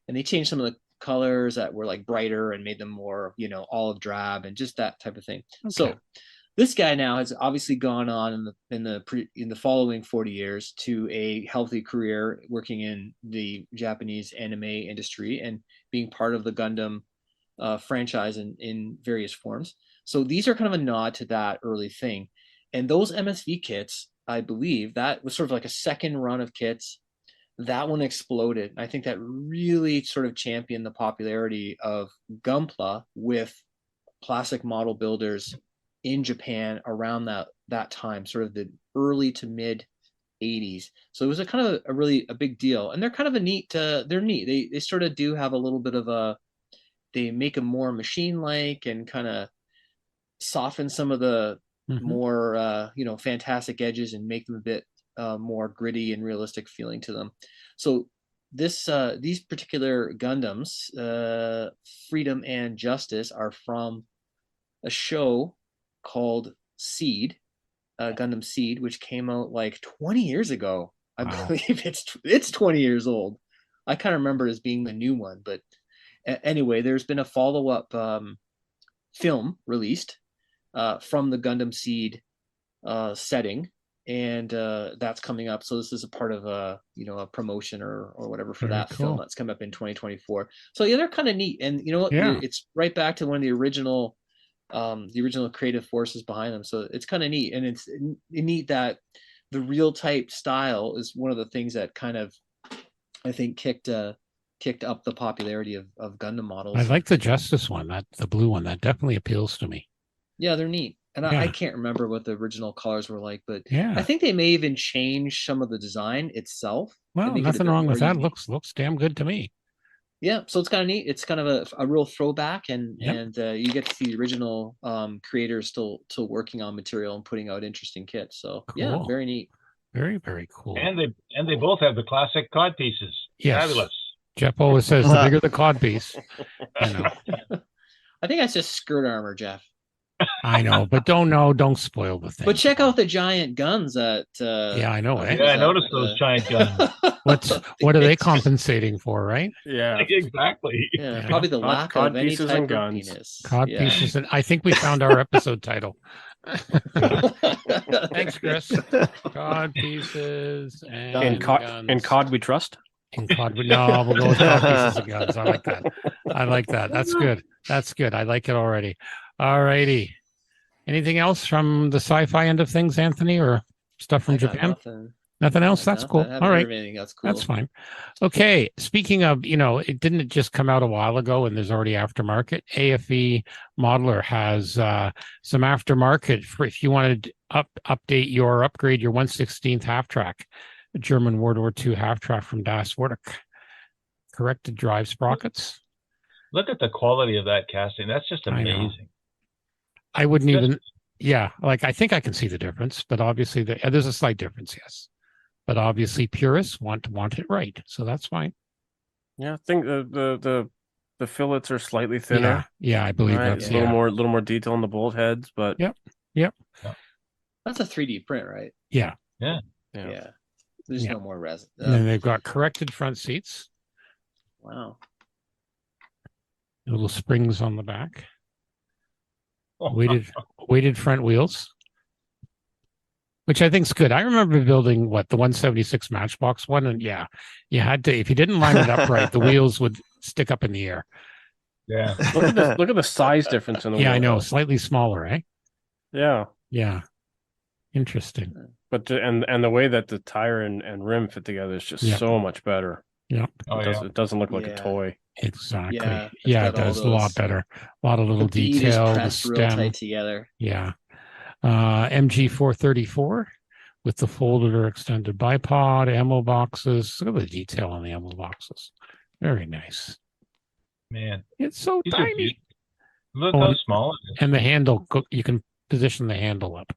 And they changed some of the colors that were like brighter and made them more, olive drab and just that type of thing. Okay. So this guy now has obviously gone on in the following 40 years to a healthy career working in the Japanese anime industry and being part of the Gundam franchise in various forms. So these are kind of a nod to that early thing. And those MSV kits, I believe, that was sort of like a second run of kits. That one exploded. I think that really sort of championed the popularity of Gunpla with plastic model builders in Japan around that time, sort of the early to mid 80s. So it was a kind of a big deal. And they're kind of they're neat. They sort of do have a little bit of they make them more machine-like and kind of soften some of the more fantastic edges and make them a bit more gritty and realistic feeling to them. So these particular Gundams, Freedom and Justice, are from a show called Seed, Gundam Seed, which came out like 20 years ago. I believe it's 20 years old. I kind of remember it as being the new one, but anyway, there's been a follow-up film released from the Gundam Seed setting, and that's coming up. So this is a part of a promotion or whatever for that film that's coming up in 2024. So yeah, they're kind of neat, and you know what? Yeah. It's right back to one of the original creative forces behind them. So it's kind of neat, and it's neat that the real type style is one of the things that kind of, I think, kicked up the popularity of Gundam models. I like the Justice one, the blue one. That definitely appeals to me. Yeah, they're neat. And I can't remember what the original colors were like, but I think they may even change some of the design itself. Well, nothing wrong with that. Looks damn good to me. Yeah, so it's kind of neat. It's kind of a real throwback, and you get to see the original creators still working on material and putting out interesting kits. So yeah, very neat. Very, very cool. And they both have the classic codpieces. Yes. Fabulous. Jeff always says the bigger the codpiece. I think that's just skirt armor, Jeff. I know, but don't spoil the thing. But check out the giant guns at I know. Yeah, I noticed those giant guns. What are they compensating for, right? Yeah, exactly. Yeah, probably the lack of any type of guns. Penis. Cod pieces, and I think we found our episode title. Thanks, Chris. Cod pieces and guns. In cod we trust. In cod, we'll go with cod pieces and guns. I like that. That's good. I like it already. All righty. Anything else from the sci-fi end of things, Anthony, or stuff from Japan? Nothing else? That's cool. All right. That's cool. That's fine. Okay. Speaking of, it didn't just come out a while ago and there's already aftermarket. AFE Modeler has some aftermarket for if you wanted to upgrade your 1/16 half track, German World War II half track from Das Werk. Corrected drive sprockets. Look at the quality of that casting. That's just amazing. I wouldn't even, I think I can see the difference, but obviously there's a slight difference, yes. But obviously purists want it right, so that's fine. Yeah, I think the fillets are slightly thinner. Yeah, I believe that's a little more detail on the bolt heads, but Yep. That's a 3D print, right? Yeah. There's no more resin. And then they've got corrected front seats. Wow. Little springs on the back. Weighted front wheels, which I think is good. I remember building the 176 Matchbox one, and you had to, if you didn't line it up right, the wheels would stick up in the air. Yeah. Look at the size difference in the wheel. I know, slightly smaller, eh? Yeah. Interesting. But and the way that the tire and rim fit together is just so much better. Yeah. It doesn't look like a toy. Exactly. Yeah, Yeah, it does a lot better. A lot of little detail. The stem real tight together. Yeah. MG 434 with the folded or extended bipod, ammo boxes. Look at the detail on the ammo boxes. Very nice. Man, it's so tiny. Look how small it is. And the handle, you can position the handle up,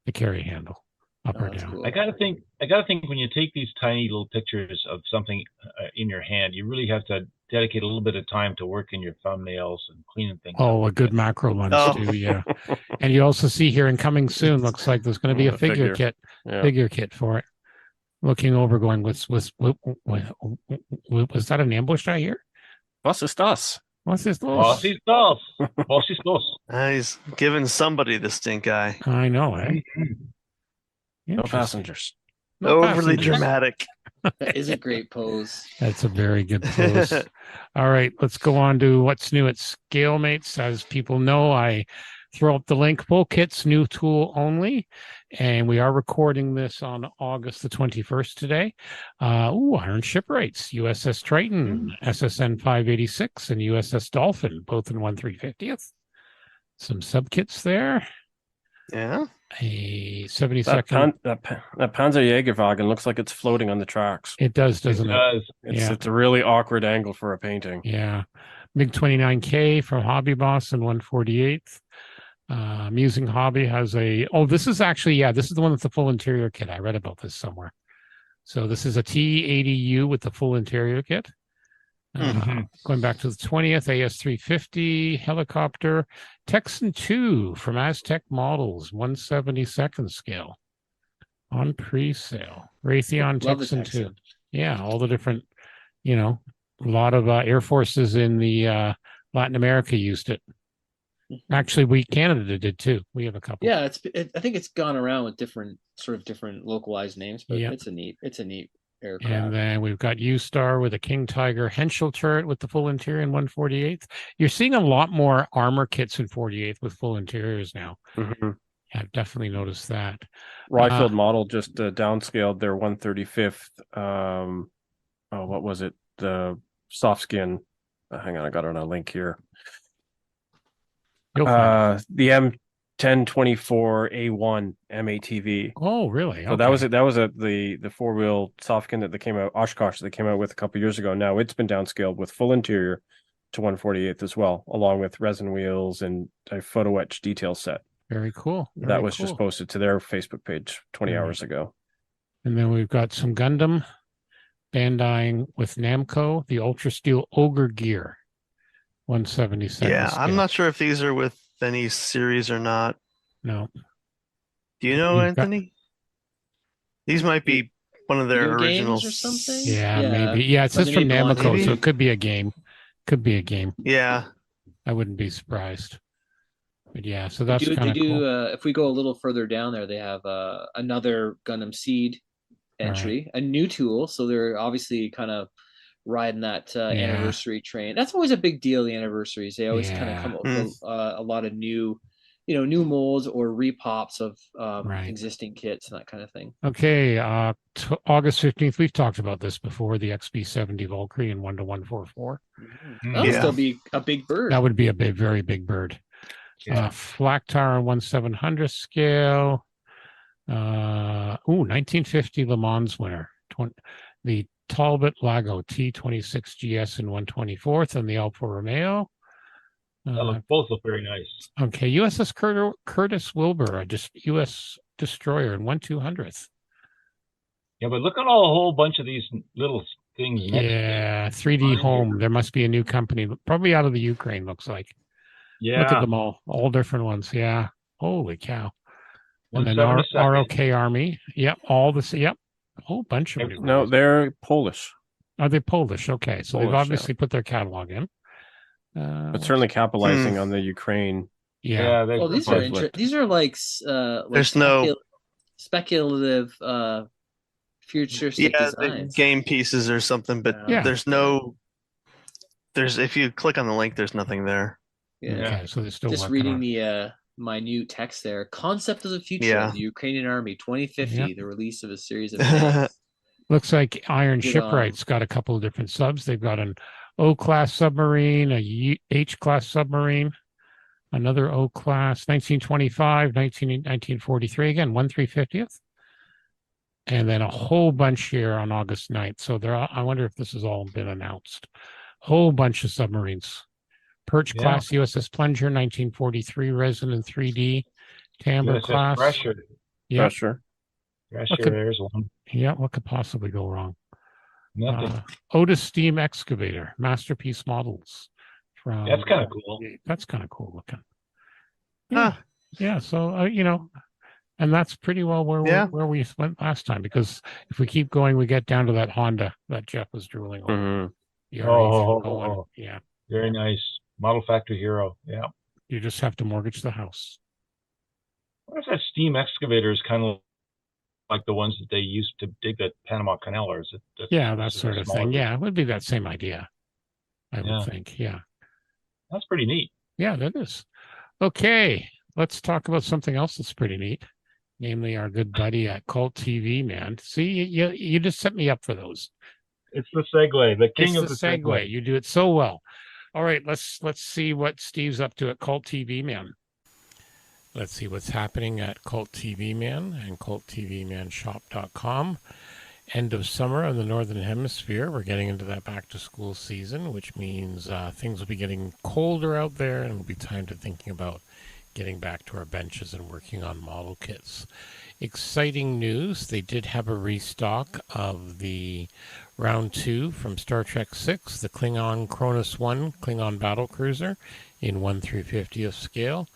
the carry handle, up or down. Cool. I gotta think when you take these tiny little pictures of something in your hand, you really have to dedicate a little bit of time to working your thumbnails and cleaning things. Oh, a good macro lens too, yeah. And you also see here, and coming soon, looks like there's going to be a figure kit for it. Looking over, going, was that an ambush I hear? Was ist das? Was ist das? Was ist das? Was ist das? He's giving somebody the stink eye. I know, eh? No passengers. No overly dramatic. That is a great pose. That's a very good pose. All right, let's go on to what's new at ScaleMates. As people know, I throw up the link. Full kits, new tool only. And we are recording this on August the 21st today. Iron Shipwrights, USS Triton, SSN 586, and USS Dolphin, both in 1/350th. Some sub-kits there. Yeah. A 72nd. That Panzerjägerwagen looks like it's floating on the tracks. It does, doesn't it? It's a really awkward angle for a painting. Yeah. MiG-29K from Hobby Boss in 1/48th. Musing Hobby has this is actually, this is the one with the full interior kit. I read about this somewhere. So this is a T-80U with the full interior kit. Going back to the 20th, AS-350 helicopter, Texan 2 from Aztec Models, 1/72nd scale on pre-sale. Raytheon Texan 2. Yeah, all the different, a lot of Air Forces in the Latin America used it. Actually, Canada did too. We have a couple. Yeah, I think it's gone around with different localized names, but it's a neat aircraft. And then we've got U-Star with a King Tiger Henschel turret with the full interior in 1/48th. You're seeing a lot more armor kits in 48th with full interiors now. I've definitely noticed that. Ryfield model just downscaled their 1/35th. What was it? The soft skin. Hang on, I got it on a link here. The M1024A1 MATV. Oh, really? So that was it. That was the 4-wheel softkin that they came out, Oshkosh, that came out with a couple years ago. Now it's been downscaled with full interior to 1/48th as well, along with resin wheels and a photo etch detail set. Very cool. That was just posted to their Facebook page 20 hours ago. And then we've got some Gundam Bandai with Namco, the Ultra Steel Ogre Gear, 1/72nd. Yeah, scale. I'm not sure if these are with any series or not. No. Do you know, Anthony? These might be one of their originals or something. Yeah, maybe. Yeah, it says from Namco, so it could be a game. Yeah, I wouldn't be surprised. But yeah, so that's kind of cool. If we go a little further down there, they have another Gundam Seed entry, a new tool. So they're obviously kind of riding that anniversary train. That's always a big deal. The anniversaries, they always kind of come up with a lot of new, new molds or repops of existing kits and that kind of thing. Okay, August 15th. We've talked about this before. The XB70 Valkyrie in 1/144. That would still be a big bird. That would be a very big bird. Flak Tower on 1/700th scale. 1950 Le Mans winner. The Talbot Lago T26 GS in 1/24th, and the Alfa Romeo. Both look very nice. Okay, USS Curtis Wilbur, just U.S. destroyer in 1/200th. Yeah, but look at a whole bunch of these little things. Yeah, 3D Home. There must be a new company, probably out of the Ukraine. Looks like. Yeah, look at them all different ones. Yeah, holy cow. And then ROK Army. Yep, all this. Yep, a whole bunch of them. No, they're Polish. Are they Polish? Okay, so they've obviously put their catalog in. But certainly capitalizing on the Ukraine. Yeah. These are these are like there's no speculative futuristic designs. Game pieces or something, but there's if you click on the link, there's nothing there. Okay, so they're still just reading the minute text there. Concept of the future of the Ukrainian Army 2050, the release of a series of tanks. Looks like Iron Shipwright's got a couple of different subs. They've got an O-class submarine, a H-class submarine, another O-class, 1925, 1943, again, 1/350th. And then a whole bunch here on August 9th. So I wonder if this has all been announced. Whole bunch of submarines. Perch class USS Plunger, 1943, resin in 3D. Tamber class. Pressure. Yeah. Pressure. There's one. Yeah, what could possibly go wrong? Nothing. Otis Steam Excavator, Masterpiece Models. That's kind of cool. That's kind of cool looking. Yeah. Yeah. So, and that's pretty well where we went last time, because if we keep going, we get down to that Honda that Jeff was drooling over. Yeah. Very nice. Model Factory Hero. Yeah. You just have to mortgage the house. What is that steam excavator? Is kind of like the ones that they used to dig the Panama Canal, or is it? That sort of thing. Yeah, it would be that same idea, I would think. Yeah. That's pretty neat. Yeah, that is. Okay, let's talk about something else that's pretty neat, namely our good buddy at Cult TV, man. See, you just set me up for those. It's the segue, the king of the segue. You do it so well. All right, let's see what Steve's up to at Cult TV, man. Let's see what's happening at Cult TV Man and CultTVManshop.com. End of summer in the Northern Hemisphere. We're getting into that back-to-school season, which means things will be getting colder out there, and it'll be time to thinking about getting back to our benches and working on model kits. Exciting news. They did have a restock of the Round 2 from Star Trek VI, the Klingon Cronus 1 Klingon Battlecruiser in 1/350th scale.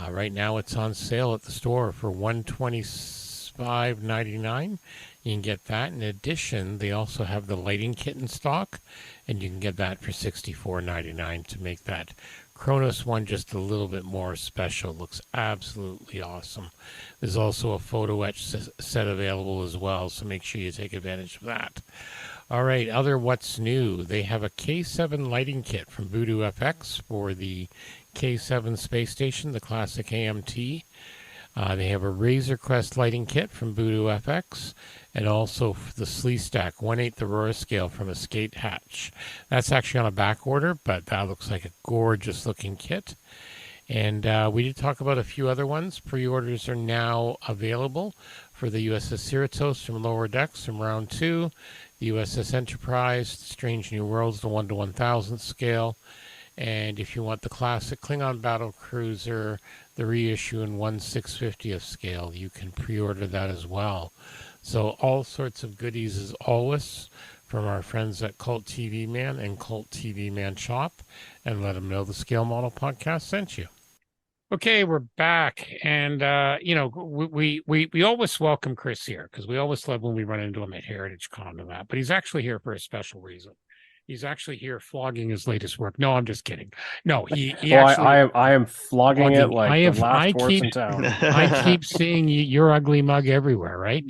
Right now it's on sale at the store for $125.99. You can get that. In addition, they also have the lighting kit in stock, and you can get that for $64.99 to make that Cronus one just a little bit more special. It looks absolutely awesome. There's also a photo etch set available as well, so make sure you take advantage of that. All right, other what's new. They have a K7 lighting kit from Voodoo FX for the K7 space station, the classic AMT. They have a Razor Crest lighting kit from Voodoo FX, and also the Slee Stack 1/8 Aurora scale from Escape Hatch. That's actually on a back order, but that looks like a gorgeous looking kit. And we did talk about a few other ones. Pre-orders are now available for the USS Cerritos from Lower Decks from Round 2, the USS Enterprise, Strange New Worlds, the 1/1000th scale. And if you want the classic Klingon Battlecruiser, the reissue in 1/650th scale, you can pre-order that as well. So all sorts of goodies as always from our friends at Cult TV Man and Cult TV Man Shop, and let them know the Scale Model Podcast sent you. Okay, we're back, and we always welcome Kris here, because we always love when we run into him at Heritage Con and that, but he's actually here for a special reason. He's actually here flogging his latest work. No, I'm just kidding. No, he actually. I am flogging it like the last horse in town. I keep seeing your ugly mug everywhere, right?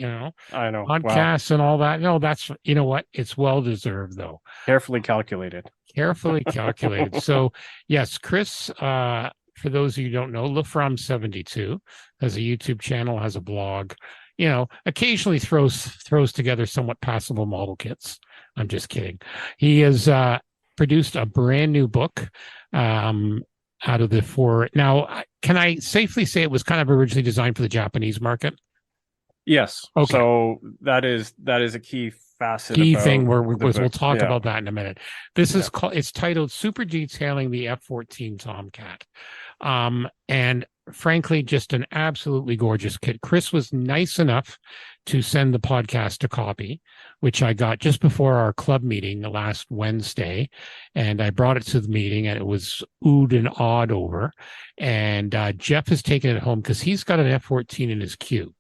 I know. Podcasts and all that. No, that's, you know what? It's well deserved, though. Carefully calculated. So, yes, Kris, for those of you who don't know, LaFrom72 has a YouTube channel, has a blog, occasionally throws together somewhat passable model kits. I'm just kidding. He has produced a brand new book out of the four. Now, can I safely say it was kind of originally designed for the Japanese market? Yes. Okay. So that is a key facet. Key thing where we'll talk about that in a minute. This is called. It's titled "Super Detailing the F-14 Tomcat," and frankly, just an absolutely gorgeous kit. Kris was nice enough to send the podcast a copy, which I got just before our club meeting the last Wednesday, and I brought it to the meeting, and it was oohed and awed over. And Jeff has taken it home because he's got an F-14 in his queue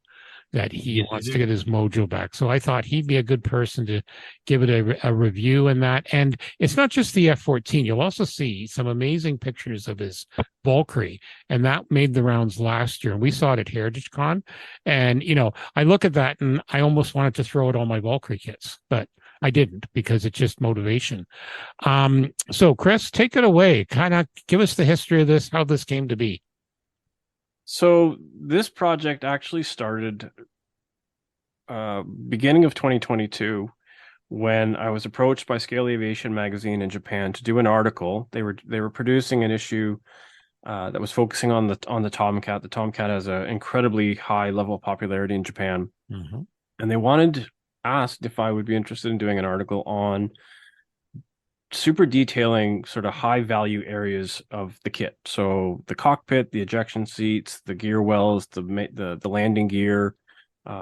that he wants to get his mojo back. So I thought he'd be a good person to give it a review and that. And it's not just the F-14. You'll also see some amazing pictures of his Valkyrie. And that made the rounds last year. And we saw it at Heritage Con. And, I look at that and I almost wanted to throw it on my Valkyrie kits, but I didn't, because it's just motivation. So Kris, take it away. Kind of give us the history of this, how this came to be. So this project actually started beginning of 2022 when I was approached by Scale Aviation magazine in Japan to do an article. They were producing an issue that was focusing on the Tomcat. The Tomcat has an incredibly high level of popularity in Japan, and they asked if I would be interested in doing an article on super detailing sort of high value areas of the kit. So the cockpit, the ejection seats, the gear wells, the landing gear.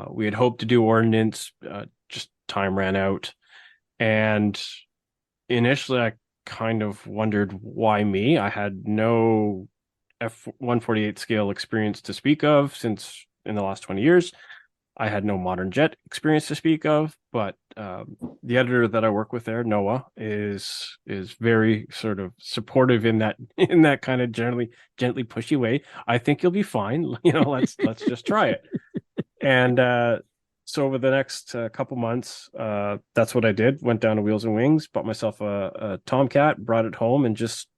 We had hoped to do ordnance, just time ran out. And initially I kind of wondered why me. I had no F-148 scale experience to speak of since in the last 20 years. I had no modern jet experience to speak of, but the editor that I work with there, Noah, is very sort of supportive in that kind of gently pushy way. I think you'll be fine. Let's just try it. And so over the next couple months, that's what I did. Went down to Wheels and Wings, bought myself a Tomcat, brought it home, and just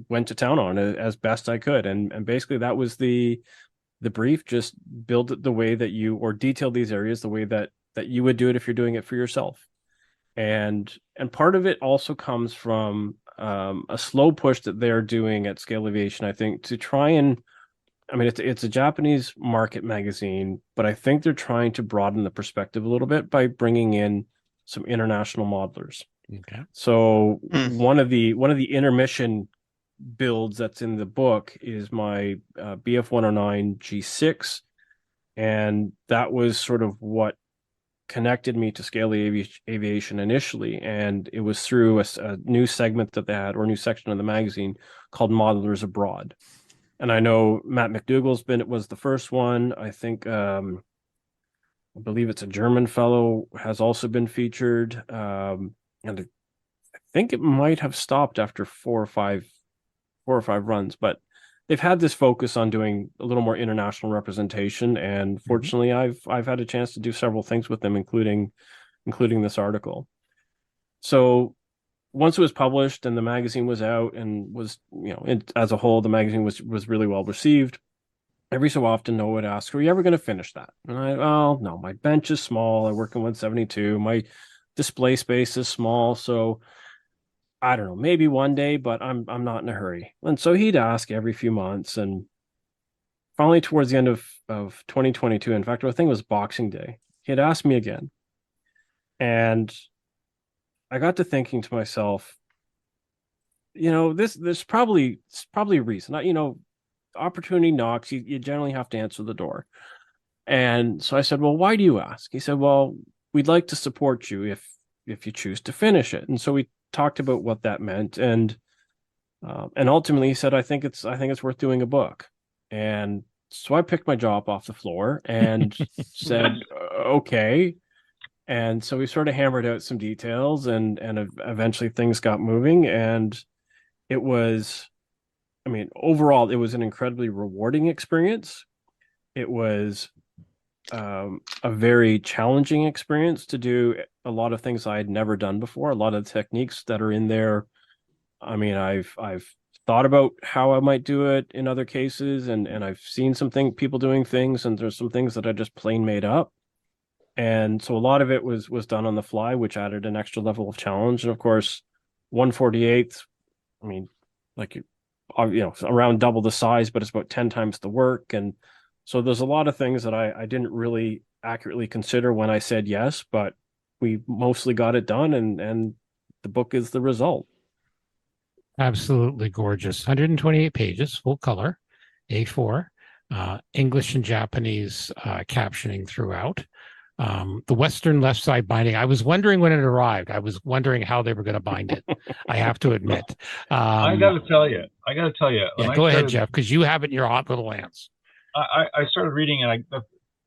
went to town on it as best I could. And basically that was the brief. Just build it the way that or detail these areas the way that you would do it if you're doing it for yourself. And part of it also comes from a slow push that they're doing at Scale Aviation, I think, to try and, I mean, it's a Japanese market magazine, but I think they're trying to broaden the perspective a little bit by bringing in some international modelers. Okay. So one of the intermission builds that's in the book is my BF-109 G6, and that was sort of what connected me to Scale Aviation initially. And it was through a new segment that they had, or a new section of the magazine called Modelers Abroad. And I know Matt McDougall's was the first one. I think I believe it's a German fellow has also been featured, and I think it might have stopped after four or five runs, but they've had this focus on doing a little more international representation. And fortunately, I've had a chance to do several things with them, including this article. So once it was published and the magazine was out and was, as a whole, the magazine was really well received. Every so often, Noah would ask, "Are you ever going to finish that?" And no, my bench is small. I work in 172. My display space is small, so I don't know, maybe one day, but I'm not in a hurry. And so he'd ask every few months, and finally towards the end of 2022, in fact, I think it was Boxing Day, he had asked me again. And I got to thinking to myself, there's probably a reason. Opportunity knocks, you generally have to answer the door. And so I said, "Well, why do you ask?" He said, "Well, we'd like to support you if you choose to finish it." And so we talked about what that meant, and ultimately he said, I think it's worth doing a book. And so I picked my jaw up off the floor and said, okay. And so we sort of hammered out some details, and eventually things got moving. And it was, overall, it was an incredibly rewarding experience. It was a very challenging experience to do a lot of things I had never done before. A lot of the techniques that are in there, I've thought about how I might do it in other cases, and I've seen people doing things, and there's some things that I just plain made up. And so a lot of it was done on the fly, which added an extra level of challenge. And of course, 148th, around double the size, but it's about 10 times the work. And so there's a lot of things that I didn't really accurately consider when I said yes, but we mostly got it done, and the book is the result. Absolutely gorgeous. 128 pages, full color, A4, English and Japanese captioning throughout. The Western left side binding. I was wondering when it arrived. I was wondering how they were going to bind it. I have to admit. I got to tell you. Yeah, go ahead, Jeff, because you have it in your hot little hands. I started reading it.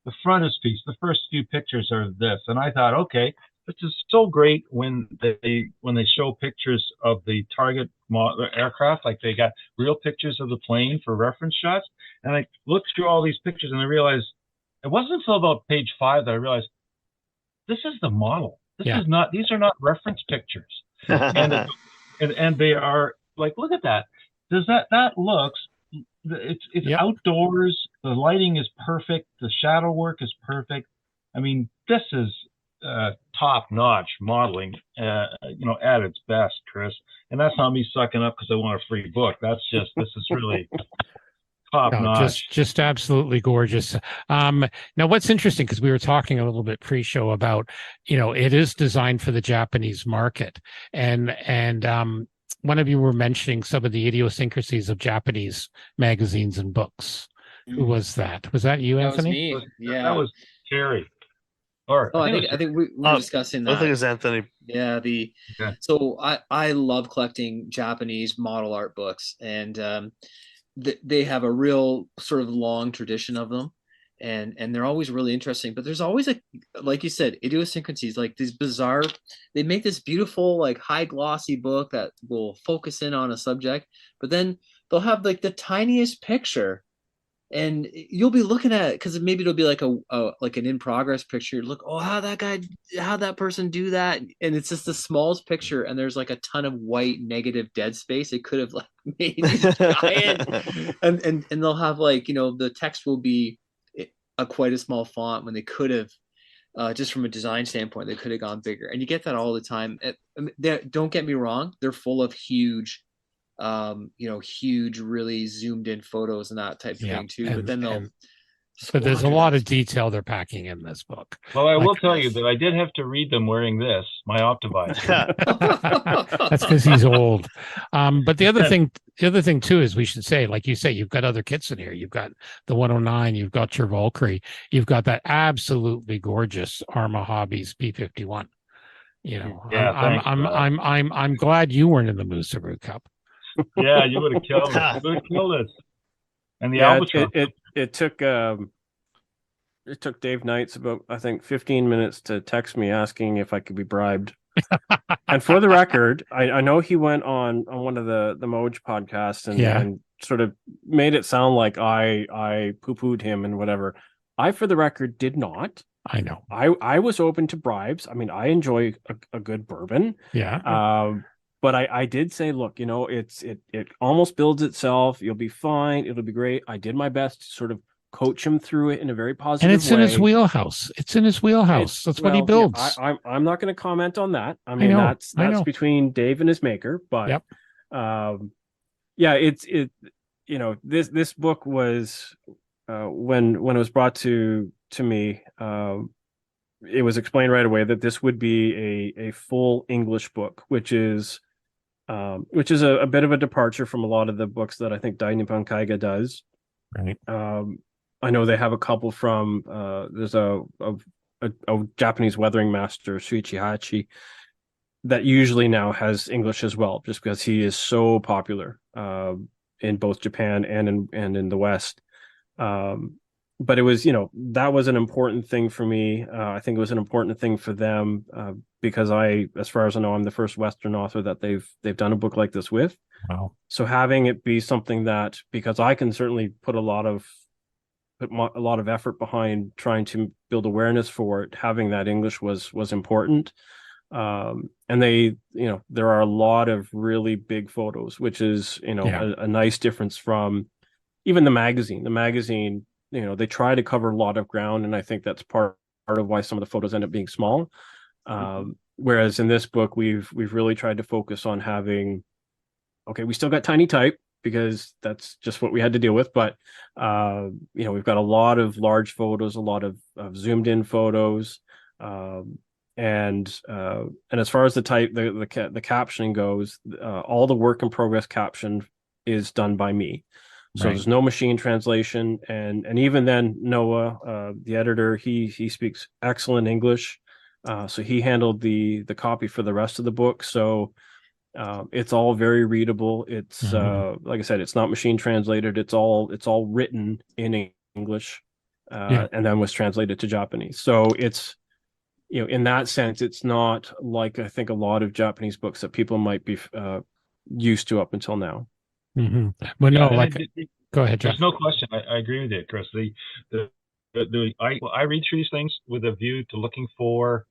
The frontispiece, the first few pictures are this, and I thought, okay, this is so great when they show pictures of the target aircraft, like they got real pictures of the plane for reference shots. And I looked through all these pictures, and I realized it wasn't until about page 5 that I realized this is the model. These are not reference pictures, and they are like, look at that. That looks. It's outdoors. The lighting is perfect. The shadow work is perfect. I mean, this is top-notch modeling, at its best, Kris. And that's not me sucking up because I want a free book. This is really top-notch. Just absolutely gorgeous. Now, what's interesting, because we were talking a little bit pre-show about, it is designed for the Japanese market, and one of you were mentioning some of the idiosyncrasies of Japanese magazines and books. Who was that? Was that you, Anthony? That was me. Yeah, that was Terry. Or I think we were discussing that. I think it's Anthony. Yeah, so I love collecting Japanese model art books, and they have a real sort of long tradition of them, and they're always really interesting. But there's always like you said, idiosyncrasies, like these bizarre. They make this beautiful, like high glossy book that will focus in on a subject, but then they'll have like the tiniest picture. And you'll be looking at it because maybe it'll be like like an in progress picture. Look, how'd that person do that? And it's just the smallest picture, and there's like a ton of white negative dead space. It could have like made giant, and they'll have like the text will be a quite a small font when they could have just from a design standpoint they could have gone bigger. And you get that all the time. Don't get me wrong, they're full of huge huge, really zoomed in photos and that type of thing too. But then but there's a lot of detail they're packing in this book. Well, I will tell you that I did have to read them wearing my Optivisor. That's because he's old. But the other thing too is we should say, like you say, you've got other kits in here. You've got the 109, you've got your Valkyrie, you've got that absolutely gorgeous Arma Hobbies P51. I'm glad you weren't in the Mooseroot Cup. Yeah, you would have killed us. You would have killed us. And the Albatross. It took Dave Knights about, I think, 15 minutes to text me asking if I could be bribed. And for the record, I know he went on one of the Moj podcasts and sort of made it sound like I poo-pooed him and whatever. I, for the record, did not. I know. I was open to bribes. I mean, I enjoy a good bourbon. Yeah. But I did say, look, it almost builds itself. You'll be fine. It'll be great. I did my best to sort of coach him through it in a very positive way. And it's in his wheelhouse. That's what he builds. Yeah, I'm not going to comment on that. I mean, that's between Dave and his maker. But this book was when it was brought to me. It was explained right away that this would be a full English book, which is a bit of a departure from a lot of the books that I think Dai Nippon Kaiga does. Right. I know they have a couple from there's a Japanese weathering master, Shuichi Hachi, that usually now has English as well, just because he is so popular in both Japan and in the West. But it was, that was an important thing for me. I think it was an important thing for them because as far as I know, I'm the first Western author that they've done a book like this with. Wow. So having it be something that, because I can certainly put a lot of effort behind trying to build awareness for it, having that English was important. And there are a lot of really big photos, which is, a nice difference from even the magazine. The magazine, they try to cover a lot of ground, and I think that's part of why some of the photos end up being small. Whereas in this book, we've really tried to focus on having, we still got tiny type because that's just what we had to deal with, but we've got a lot of large photos, a lot of zoomed in photos, and as far as the type, the captioning goes, all the work in progress caption is done by me. So There's no machine translation, and even then, Noah, the editor, he speaks excellent English, so he handled the copy for the rest of the book. So it's all very readable. It's like I said, it's not machine translated. It's all written in English, and then was translated to Japanese. So it's in that sense, it's not like I think a lot of Japanese books that people might be used to up until now. Mm-hmm. Well, no, go ahead, Jeff. There's no question. I agree with you, Kris. I read through these things with a view to looking for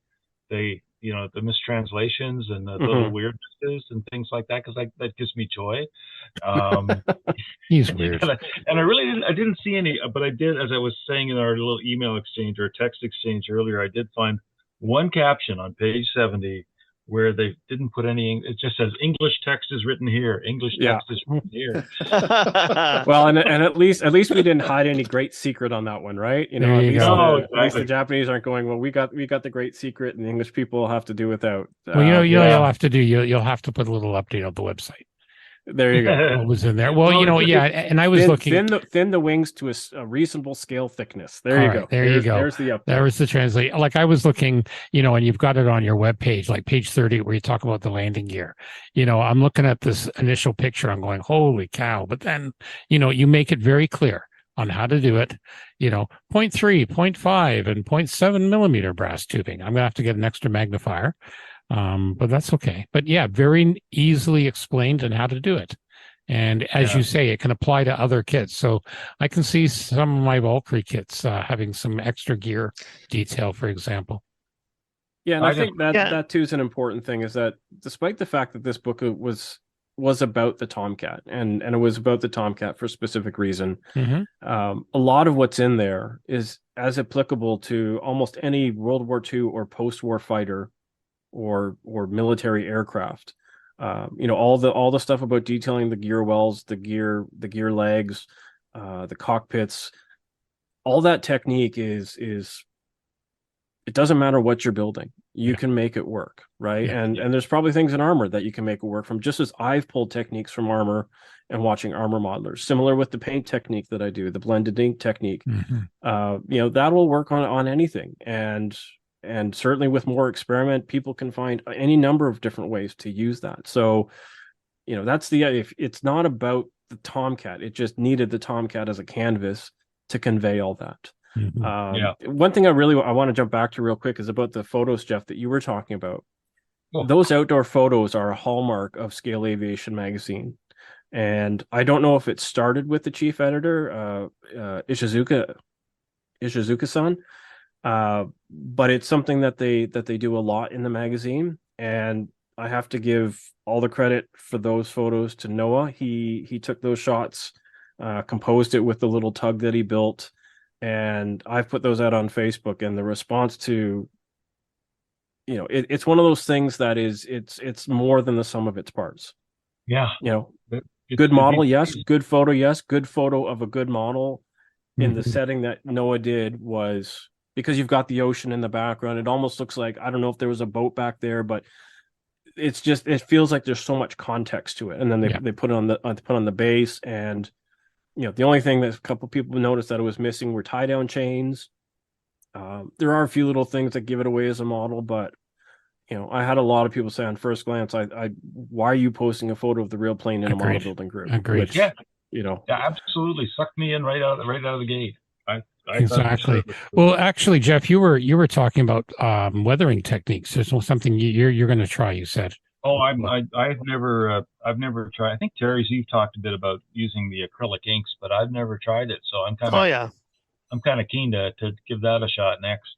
the the mistranslations and the little weirdnesses and things like that, because that gives me joy. He's weird. And I didn't see any, but I did, as I was saying in our little email exchange or text exchange earlier, I did find one caption on page 70 where they didn't put any. It just says English text is written here. English text is written here. Well, and at least we didn't hide any great secret on that one, right? At least the Japanese aren't going, well, we got the great secret, and the English people will have to do without. Well, you'll have to do. You'll have to put a little update on the website. There you go. What was in there? Well, and I was looking thin the wings to a reasonable scale thickness. There you go. There you go. There's the update. There was the translate. Like I was looking, and you've got it on your webpage, like page 30, where you talk about the landing gear. I'm looking at this initial picture. I'm going, holy cow! But then, you make it very clear on how to do it. 0.3, 0.5, and 0.7 millimeter brass tubing. I'm gonna have to get an extra magnifier. But that's okay. But yeah, very easily explained and how to do it. And as you say, it can apply to other kits. So I can see some of my Valkyrie kits having some extra gear detail, for example. Yeah, and I think that too is an important thing, is that despite the fact that this book was about the Tomcat and it was about the Tomcat for a specific reason, a lot of what's in there is as applicable to almost any World War II or post-war fighter or military aircraft. All the stuff about detailing the gear wells, the gear legs, the cockpits, all that technique is it doesn't matter what you're building, you can make it work, right? And there's probably things in armor that you can make it work from, just as I've pulled techniques from armor and watching armor modelers, similar with the paint technique that I do, the blended ink technique. That will work on anything. And certainly with more experiment, people can find any number of different ways to use that. So, that's if it's not about the Tomcat, it just needed the Tomcat as a canvas to convey all that. One thing I want to jump back to real quick is about the photos, Jeff, that you were talking about. Those outdoor photos are a hallmark of Scale Aviation magazine. And I don't know if it started with the chief editor, Ishizuka-san, but it's something that they do a lot in the magazine, and I have to give all the credit for those photos to Noah. He took those shots, composed it with the little tug that he built, and I've put those out on Facebook, and the response to it's one of those things that it's more than the sum of its parts. Good model, yes. Good photo, yes. Good photo of a good model in the setting that Noah did was, because you've got the ocean in the background. It almost looks like, I don't know if there was a boat back there, but it feels like there's so much context to it. And then they put it on the base, and the only thing that a couple people noticed that it was missing were tie down chains. There are a few little things that give it away as a model, but I had a lot of people say on first glance, why are you posting a photo of the real plane in a model building group? Agreed. Which, absolutely sucked me in right out of the gate. Exactly. Well, actually, Jeff, you were talking about weathering techniques. There's something you're going to try. You said. Oh, I've never tried. I think Terry's, you've talked a bit about using the acrylic inks, but I've never tried it. So I'm kind of I'm kind of keen to give that a shot next.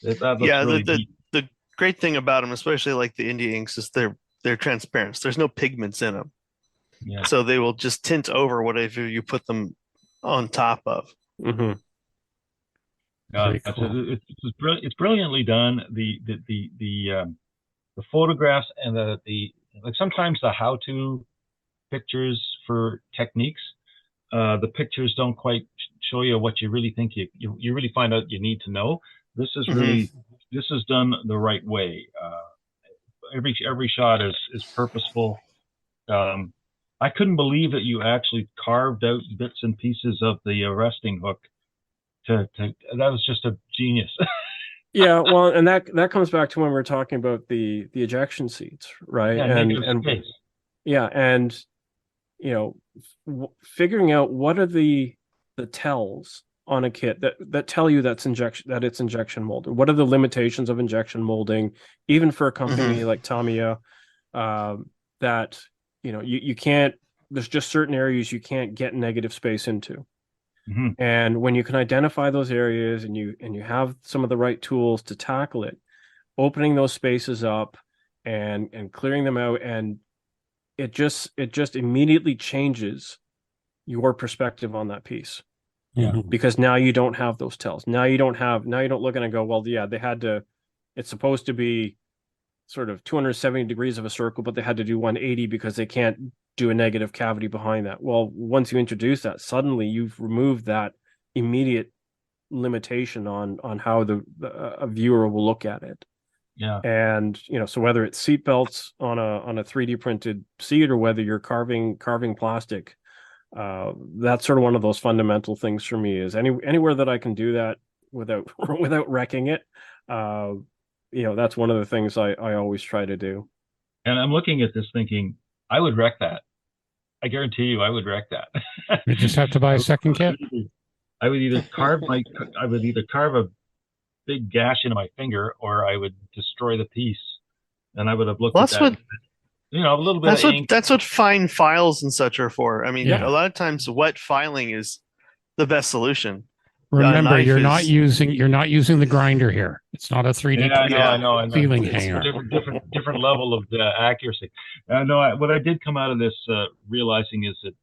That looks really neat. The great thing about them, especially like the India inks, is they're transparent. There's no pigments in them, so they will just tint over whatever you put them on top of. Cool. It's brilliantly done. The photographs and the like, sometimes the how-to pictures for techniques, the pictures don't quite show you what you really think you really find out you need to know. This is really this is done the right way. Every shot is purposeful. I couldn't believe that you actually carved out bits and pieces of the resting hook. That was just a genius. Yeah, well, and that comes back to when we're talking about the ejection seats, right? And figuring out what are the tells on a kit that tell you that it's injection molded. What are the limitations of injection molding, even for a company like Tamiya, that you can't. There's just certain areas you can't get negative space into. And when you can identify those areas and you have some of the right tools to tackle it, opening those spaces up and clearing them out, and it just immediately changes your perspective on that piece. Yeah. Because now you don't have those tells. Now you don't look and go, well, yeah, they had to, it's supposed to be sort of 270 degrees of a circle, but they had to do 180 because they can't do a negative cavity behind that. Well, once you introduce that, suddenly you've removed that immediate limitation on how a viewer will look at it. Yeah. And so whether it's seat belts on a 3D printed seat or whether you're carving plastic, that's sort of one of those fundamental things for me, is anywhere that I can do that without wrecking it. That's one of the things I always try to do. And I'm looking at this thinking, I would wreck that. I guarantee you I would wreck that. You just have to buy a second kit. I would either carve a big gash into my finger, or I would destroy the piece. And I would have looked at that. A little bit of ink. That's what fine files and such are for. I mean, Yeah. a lot of times wet filing is the best solution. Remember, you're not using the grinder here. It's not a 3D I know. ceiling It's hanger. Different level of accuracy. What I did come out of this realizing is that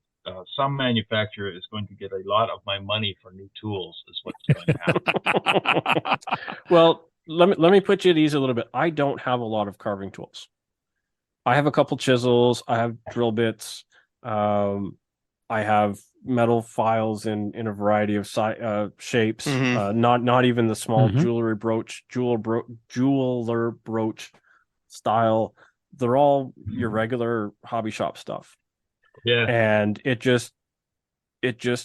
some manufacturer is going to get a lot of my money for new tools, is what's going to happen. Well, let me put you at ease a little bit. I don't have a lot of carving tools. I have a couple chisels. I have drill bits. I have metal files in a variety of shapes. Not even the small jeweler brooch style. They're all your regular hobby shop stuff. Yeah. And it just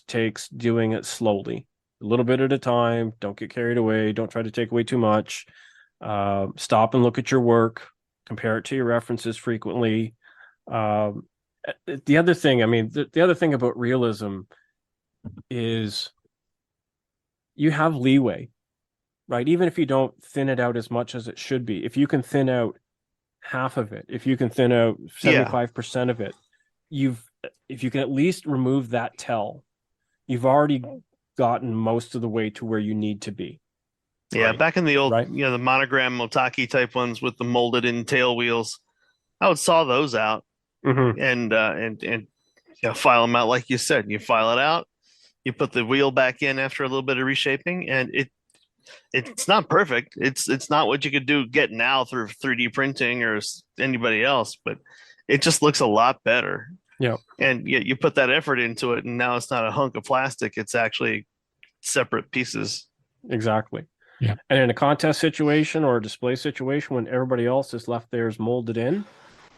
takes doing it slowly, a little bit at a time. Don't get carried away. Don't try to take away too much. Stop and look at your work. Compare it to your references frequently. The other thing, the other thing about realism is you have leeway, right? Even if you don't thin it out as much as it should be, if you can thin out half of it, if you can thin out 75% of it, if you can at least remove that tell, you've already gotten most of the way to where you need to be. Yeah, Right. back in the old, Right. The monogram Motaki type ones with the molded in tail wheels, I would saw those out and file them out like you said. You file it out, you put the wheel back in after a little bit of reshaping, and it's not perfect. It's not what you could get now through 3D printing or anybody else, but it just looks a lot better. Yeah. And you put that effort into it, and now it's not a hunk of plastic. It's actually separate pieces. Exactly. Yeah. And in a contest situation or a display situation, when everybody else is left theirs molded in,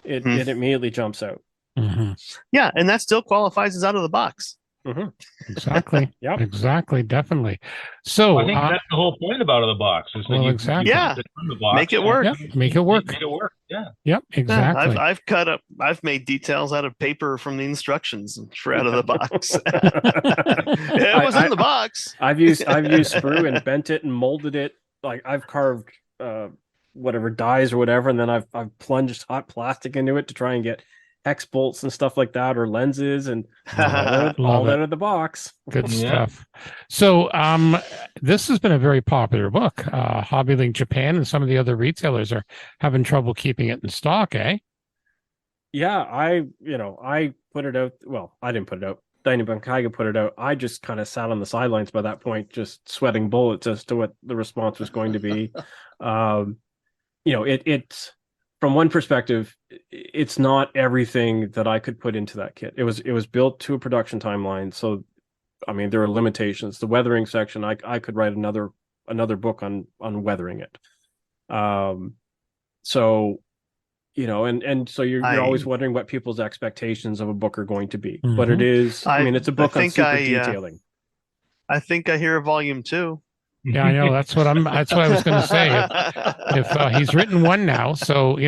it immediately jumps out. Yeah, and that still qualifies as out of the box. Exactly. Yep. Exactly. Definitely. So I think that's the whole point of out of the box, is that Well, you exactly. put it in the box Make it work. Yep, make it work. Make it work. Yeah. Yep, exactly. I've made details out of paper from the instructions for out of the box. It was in the box. I've used sprue and bent it and molded it. Like I've carved whatever dies or whatever, and then I've plunged hot plastic into it to try and get X bolts and stuff like that, or lenses, and all out of the box. Good stuff. So this has been a very popular book. HobbyLink Japan and some of the other retailers are having trouble keeping it in stock, eh? Yeah, I put it out. Well, I didn't put it out. Danny Bankaiga put it out. I just kind of sat on the sidelines by that point, just sweating bullets as to what the response was going to be. It's from one perspective, it's not everything that I could put into that kit. It was built to a production timeline, so there are limitations. The weathering section, I could write another book on weathering it. So you're always wondering what people's expectations of a book are going to be. But it is, it's a book on super detailing. I think I hear a volume 2. Yeah, I know. That's what I was going to say. If he's written one now, so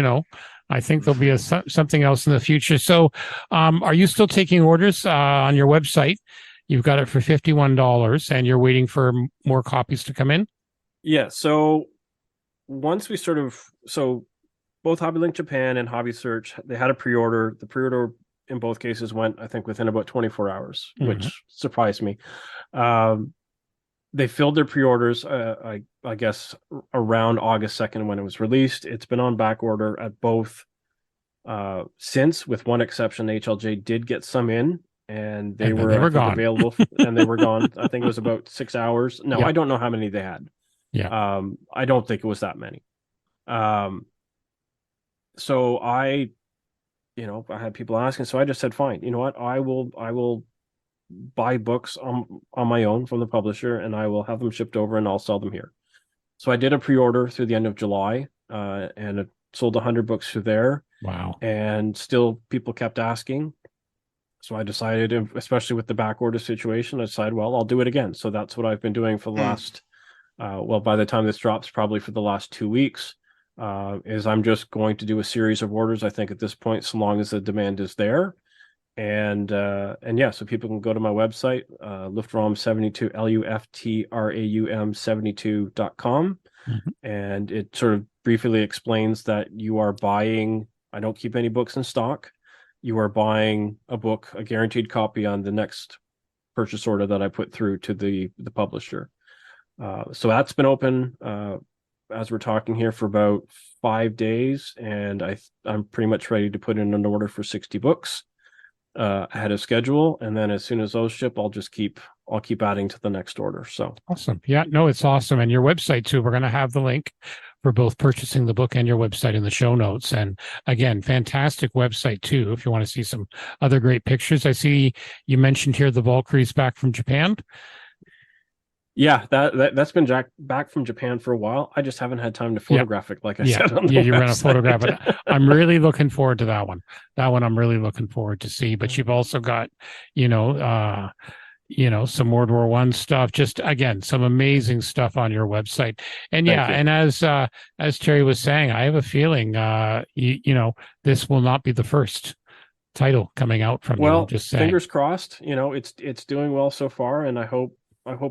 I think there'll be something else in the future. So, are you still taking orders on your website? You've got it for $51, and you're waiting for more copies to come in. Yeah. So once we both HobbyLink Japan and Hobby Search, they had a pre-order. The pre-order in both cases went, I think, within about 24 hours, which surprised me. they filled their pre-orders, I guess around August 2nd when it was released. It's been on back order at both since, with one exception. HLJ did get some in, and they were I think, gone. available, and they were gone. I think it was about 6 hours. No, Yep. I don't know how many they had. Yeah. I don't think it was that many. So I had people asking, so I just said, fine, you know what, I will buy books on my own from the publisher, and I will have them shipped over, and I'll sell them here. So I did a pre-order through the end of July, and it sold 100 books through there. Wow. And still people kept asking. So I decided, especially with the back order situation, I decided, well, I'll do it again. So that's what I've been doing for the last, by the time this drops, probably for the last 2 weeks, is I'm just going to do a series of orders, I think, at this point, so long as the demand is there. And yeah, so people can go to my website, luftraum72, LUFTRAUM72.com. Mm-hmm. And it sort of briefly explains that you are buying, I don't keep any books in stock. You are buying a book, a guaranteed copy on the next purchase order that I put through to the publisher. So that's been open as we're talking here for about 5 days, and I'm pretty much ready to put in an order for 60 books ahead of schedule, and then as soon as those ship, I'll keep adding to the next order. So awesome. Yeah, no, it's awesome. And your website too, we're going to have the link for both purchasing the book and your website in the show notes. And again, fantastic website too, if you want to see some other great pictures. I see you mentioned here the Valkyries back from Japan. Yeah, that's been back from Japan for a while. I just haven't had time to photograph it, like I said. On the you're going to website. photograph it. I'm really looking forward to that one. That one I'm really looking forward to see. But you've also got, some World War I stuff. Just again, some amazing stuff on your website. And and as Terry was saying, I have a feeling, this will not be the first title coming out from you. I'm just saying. Fingers crossed. It's doing well so far, and I hope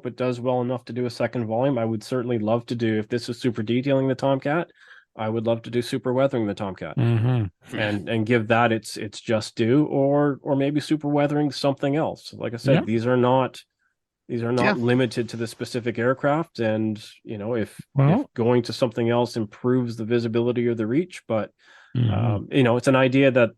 it does well enough to do a second volume. I would certainly love to do, if this is super detailing the Tomcat, I would love to do super weathering the Tomcat, and give that its just due, or maybe super weathering something else. Like I said, these are not limited to the specific aircraft, and if going to something else improves the visibility or the reach, but it's an idea that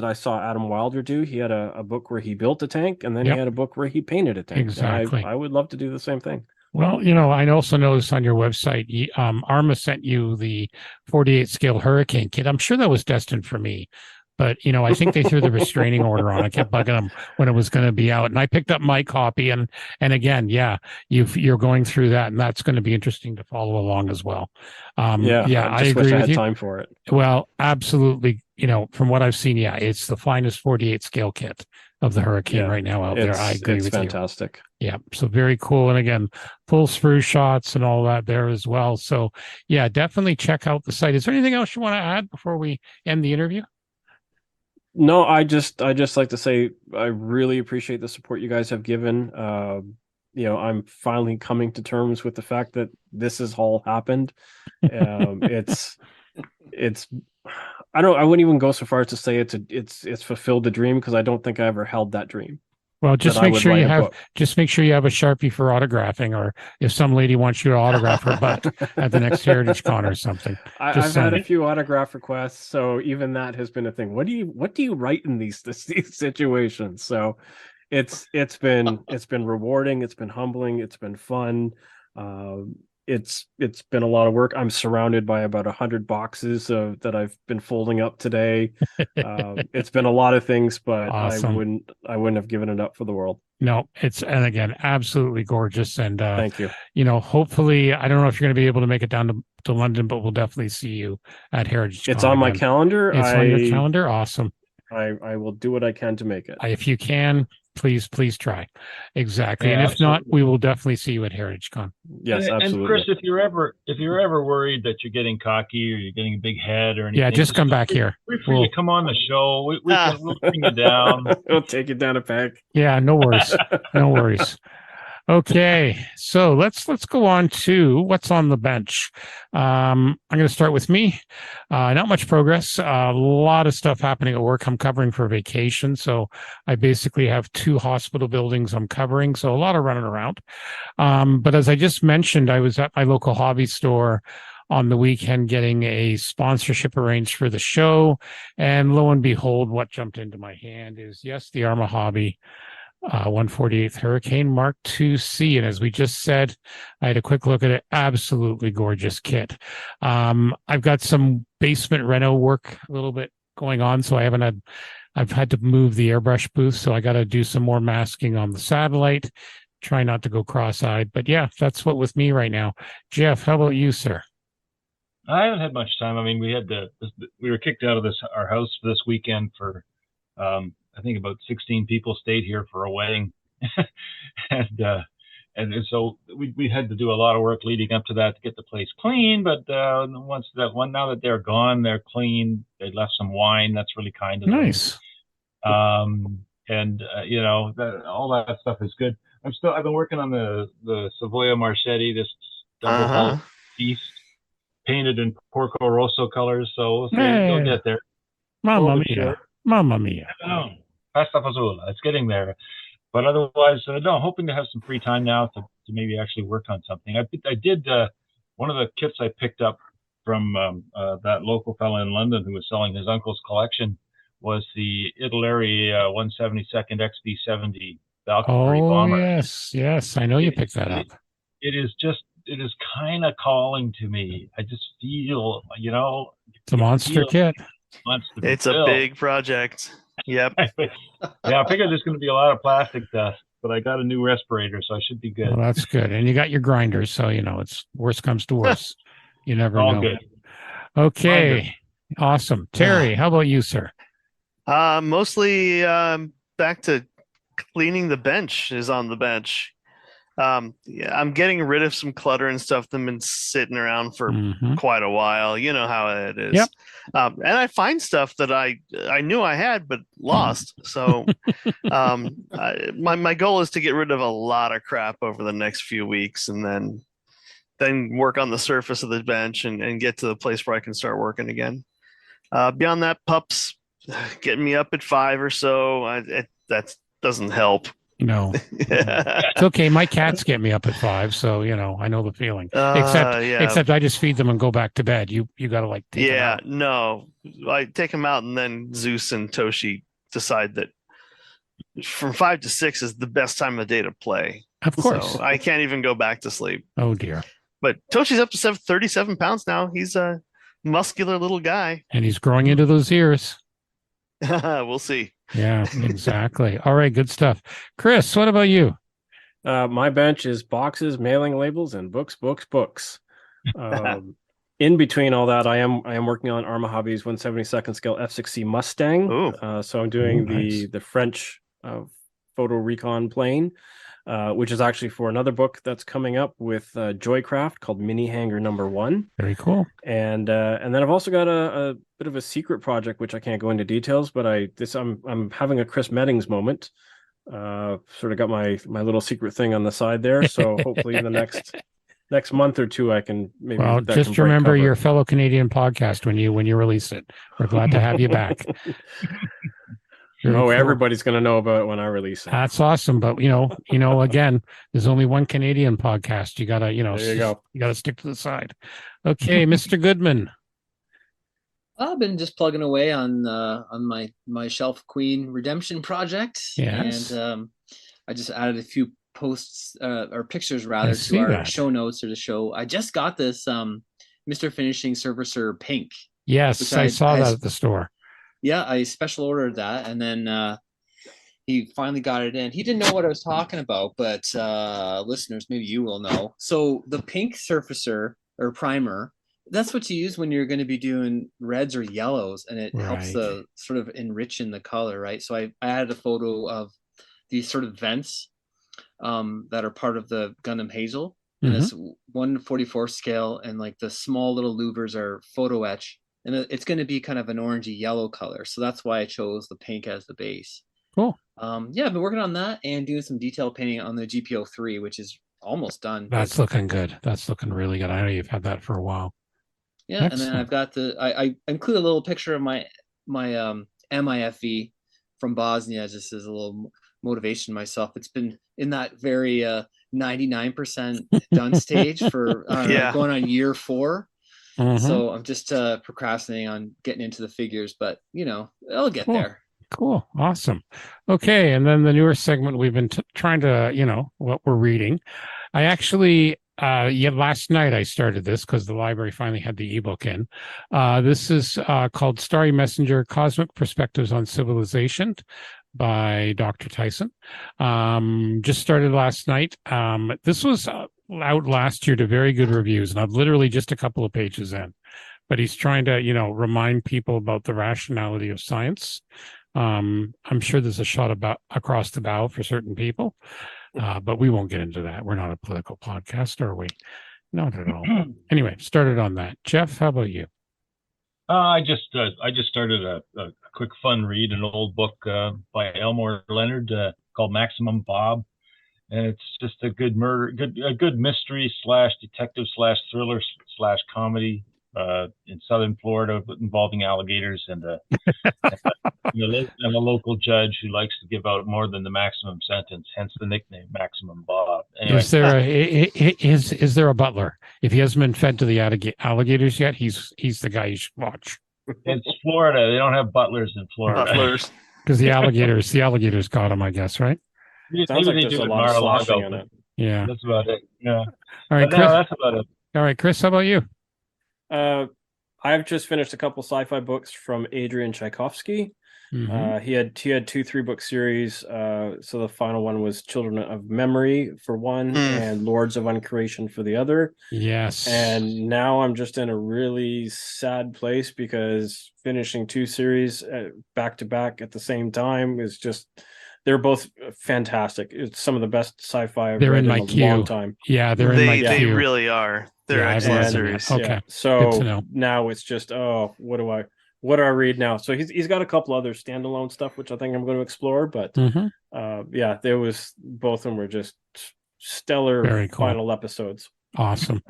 I saw Adam Wilder do. He had a book where he built a tank, and then he had a book where he painted a tank. Exactly. I would love to do the same thing. Well, I also noticed on your website, Arma sent you the 48 scale Hurricane kit. I'm sure that was destined for me, but I think they threw the restraining order on. I kept bugging them when it was going to be out, and I picked up my copy. And again, you're going through that, and that's going to be interesting to follow along as well. I agree wish I with had you. time for it. Well, absolutely. From what I've seen, it's the finest 48 scale kit of the Hurricane right now out there. I agree with fantastic. you. Yeah. So very cool. And again, full sprue shots and all that there as well. So definitely check out the site. Is there anything else you want to add before we end the interview? No, I just like to say I really appreciate the support you guys have given. I'm finally coming to terms with the fact that this has all happened. It's I wouldn't even go so far as to say it's fulfilled the dream, because I don't think I ever held that dream. Well, just make sure you have a Sharpie for autographing, or if some lady wants you to autograph her butt at the next Heritage Con or something. I've had a few autograph requests, so even that has been a thing. What do you write in these situations? So it's been rewarding, it's been humbling, it's been fun. It's been a lot of work. I'm surrounded by about 100 boxes that I've been folding up today. It's been a lot of things, but awesome. I wouldn't have given it up for the world. No, and again, absolutely gorgeous. And thank you. Hopefully, I don't know if you're going to be able to make it down to London, but we'll definitely see you at Heritage Con. It's on my calendar. It's on your calendar. Awesome. I will do what I can to make it. If you can, please try. Exactly. Yeah, and if not, we will definitely see you at Heritage Con. Yes, absolutely. And Kris, if you're ever worried that you're getting cocky or you're getting a big head or anything, just come back here. Feel free to come on the show. We'll bring you down. We'll take you down a peg. Yeah, no worries. No worries. Okay, so let's go on to what's on the bench. I'm going to start with me. Not much progress. A lot of stuff happening at work. I'm covering for vacation, so I basically have 2 hospital buildings I'm covering. So a lot of running around. But as I just mentioned, I was at my local hobby store on the weekend getting a sponsorship arranged for the show, and lo and behold, what jumped into my hand is yes, the Arma Hobby 148th Hurricane Mark II-C. And as we just said, I had a quick look at it. Absolutely gorgeous kit. I've got some basement reno work a little bit going on, so I've had to move the airbrush booth, so I got to do some more masking on the satellite. Try not to go cross-eyed, but yeah, that's what with me right now. Jeff, how about you, sir? I haven't had much time. I mean, we were kicked out of our house this weekend for I think about 16 people stayed here for a wedding, and so we had to do a lot of work leading up to that to get the place clean. But now that they're gone, they're clean. They left some wine. That's really kind of them. Nice. And all that stuff is good. I've been working on the Savoia Marchetti, this double hull beast, painted in Porco Rosso colors. So we'll see. You'll get there. Mamma mia. Mamma mia. Pasta Fazula. It's getting there. But otherwise, no, I'm hoping to have some free time now to maybe actually work on something. I did one of the kits I picked up from that local fellow in London who was selling his uncle's collection was the Italeri 172nd XB-70 Valkyrie bomber. Yes. I know you picked that up. It is kind of calling to me. I just feel, it's a monster kit. It's a big project. Yep. Yeah, I figured there's going to be a lot of plastic dust, but I got a new respirator, so I should be good. Well, that's good. And you got your grinders, so it's worst comes to worst. You never all know. Good. Okay. Awesome. Terry, how about you, sir? Mostly back to cleaning the bench is on the bench. Yeah, I'm getting rid of some clutter and stuff that's been sitting around for quite a while. You know how it is. Yep. And I find stuff that I knew I had but lost. So my goal is to get rid of a lot of crap over the next few weeks, and then work on the surface of the bench and get to the place where I can start working again. Beyond that, pups getting me up at 5 or so. That doesn't help. No, it's okay. My cats get me up at 5, so I know the feeling. Except I just feed them and go back to bed. You got to take them out. No, I take them out, and then Zeus and Toshi decide that from 5 to 6 is the best time of day to play. Of course, so I can't even go back to sleep. Oh dear! But Toshi's up to 37 pounds now. He's a muscular little guy, and he's growing into those ears. We'll see. Yeah, exactly. All right, good stuff. Kris, what about you? My bench is boxes, mailing labels, and books. In between all that, I am working on Arma Hobby's 172nd scale F6C Mustang. So I'm doing the French photo recon plane, which is actually for another book that's coming up with Joycraft called Mini Hanger Number 1. Very cool. And then I've also got a bit of a secret project, which I can't go into details, but I'm having a Chris Meddings moment. Sort of got my little secret thing on the side there. So hopefully in the next month or two, I can maybe. Well, just remember your fellow Canadian podcast when you release it. We're glad to have you back. Cool. Everybody's going to know about it when I release it. That's awesome. But again, there's only one Canadian podcast. You gotta, there you go. You gotta stick to the side. Okay, Mr. Goodman. I've been just plugging away on my Shelf Queen redemption project. Yes. And I just added a few posts or pictures rather to our show notes or the show. I just got this Mr. Finishing Servicer Pink. Yes, I saw that at the store. Yeah, I special ordered that, and then he finally got it in. He didn't know what I was talking about, but listeners, maybe you will know. So the pink surfacer or primer, that's what you use when you're going to be doing reds or yellows, and it helps the sort of enrich in the color, right? So I added a photo of these sort of vents that are part of the Gundam Hazel, and it's 1/44 scale, and like the small little louvers are photo etch. And it's going to be kind of an orangey yellow color. So that's why I chose the pink as the base. Cool. Yeah, I've been working on that and doing some detail painting on the GPO3, which is almost done. That's looking good. That's looking really good. I know you've had that for a while. Yeah, and then Excellent. I've got I include a little picture of my MIFE from Bosnia, just as a little motivation myself. It's been in that very 99% done stage for Yeah. going on year 4. Mhm. So I'm just procrastinating on getting into the figures, but I'll get Cool. there. Cool. Awesome. Okay. And then the newer segment we've been trying to, what we're reading. I actually, last night I started this because the library finally had the ebook in. This is called Starry Messenger Cosmic Perspectives on Civilization by Dr. Tyson. Just started last night. This was out last year to very good reviews, and I've literally just a couple of pages in. But he's trying to, remind people about the rationality of science. I'm sure there's a shot about across the bow for certain people, but we won't get into that. We're not a political podcast, are we? Not at all. Anyway, started on that. Jeff, how about you? I just started a quick fun read, an old book by Elmore Leonard called Maximum Bob, and it's just a good mystery / detective / thriller / comedy in southern Florida involving alligators and a local judge who likes to give out more than the maximum sentence, hence the nickname Maximum Bob. Anyway, is there a butler? If he hasn't been fed to the alligators yet, he's the guy you should watch. It's Florida. They don't have butlers in Florida. Butlers. Because the alligators got him, I guess, right? Sounds like there's a lot of slashing in it. Yeah. That's about it. Yeah. All right, But Chris. no, that's about it. All right, Chris, how about you? I've just finished a couple sci-fi books from Adrian Tchaikovsky. Mhm. He had 2 3-book series. So the final one was Children of Memory for one, and Lords of Uncreation for the other. Yes. And now I'm just in a really sad place because finishing 2 series back to back at the same time is just. They're both fantastic. It's some of the best sci-fi I've read in a long time. Yeah, they're in my queue. They really are. They're excellent series. Okay. Yeah. So now it's just, what do I read now? So he's got a couple other standalone stuff which I think I'm going to explore. But there was both of them were just stellar. Very cool. Final episodes. Awesome.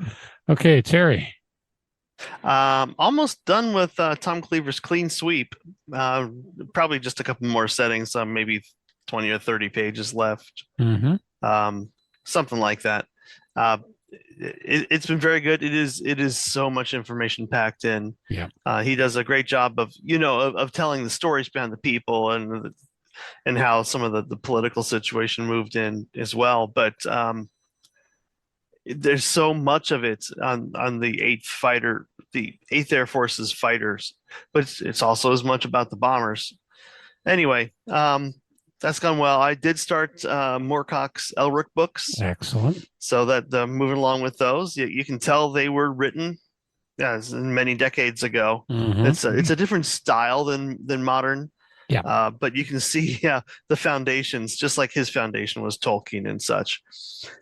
Okay, Terry. Almost done with Tom Cleaver's Clean Sweep. Probably just a couple more settings, maybe 20 or 30 pages left. Something like that. It's been very good. It is so much information packed in. Yeah. He does a great job of telling the stories behind the people and how some of the political situation moved in as well. But there's so much of it on the 8th Air Force's fighters, but it's also as much about the bombers. Anyway, that's gone well. I did start Moorcock's Elric books. Excellent. So that moving along with those, you can tell they were written many decades ago. It's a different style than modern. Yeah. But you can see the foundations, just like his foundation was Tolkien and such.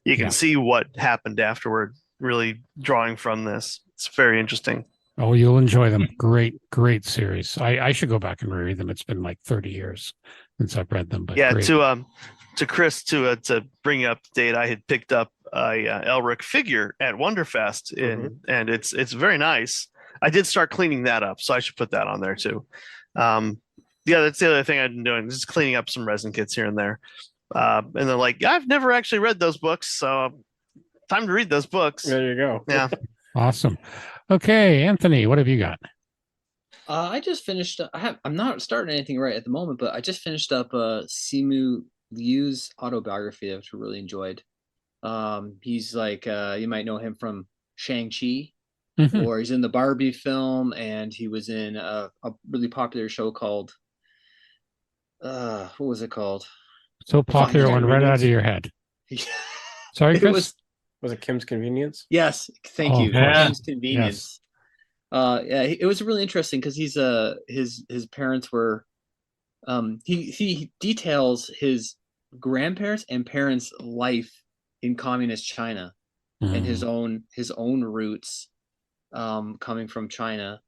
You can see what happened afterward, really drawing from this. It's very interesting. Oh, you'll enjoy them. Great series. I should go back and reread them. It's been like 30 years since I've read them. But great. To Chris to bring up the date, I had picked up a Elric figure at Wonderfest, and it's very nice. I did start cleaning that up, so I should put that on there too. That's the other thing I've been doing, just cleaning up some resin kits here and there. And they're like, I've never actually read those books, so time to read those books. There you go. Yeah. Awesome. Okay, Anthony, what have you got? I just finished. I'm not starting anything right at the moment, but I just finished up Simu Liu's autobiography, which I really enjoyed. He's like you might know him from Shang-Chi, or he's in the Barbie film, and he was in a really popular show called what was it called? So popular one right out of your head. Sorry, Chris. Was it Kim's Convenience? Yes, thank you. Yeah. Kim's Convenience. Yes. It was really interesting because he's his parents were he details his grandparents and parents' life in communist China and his own roots coming from China.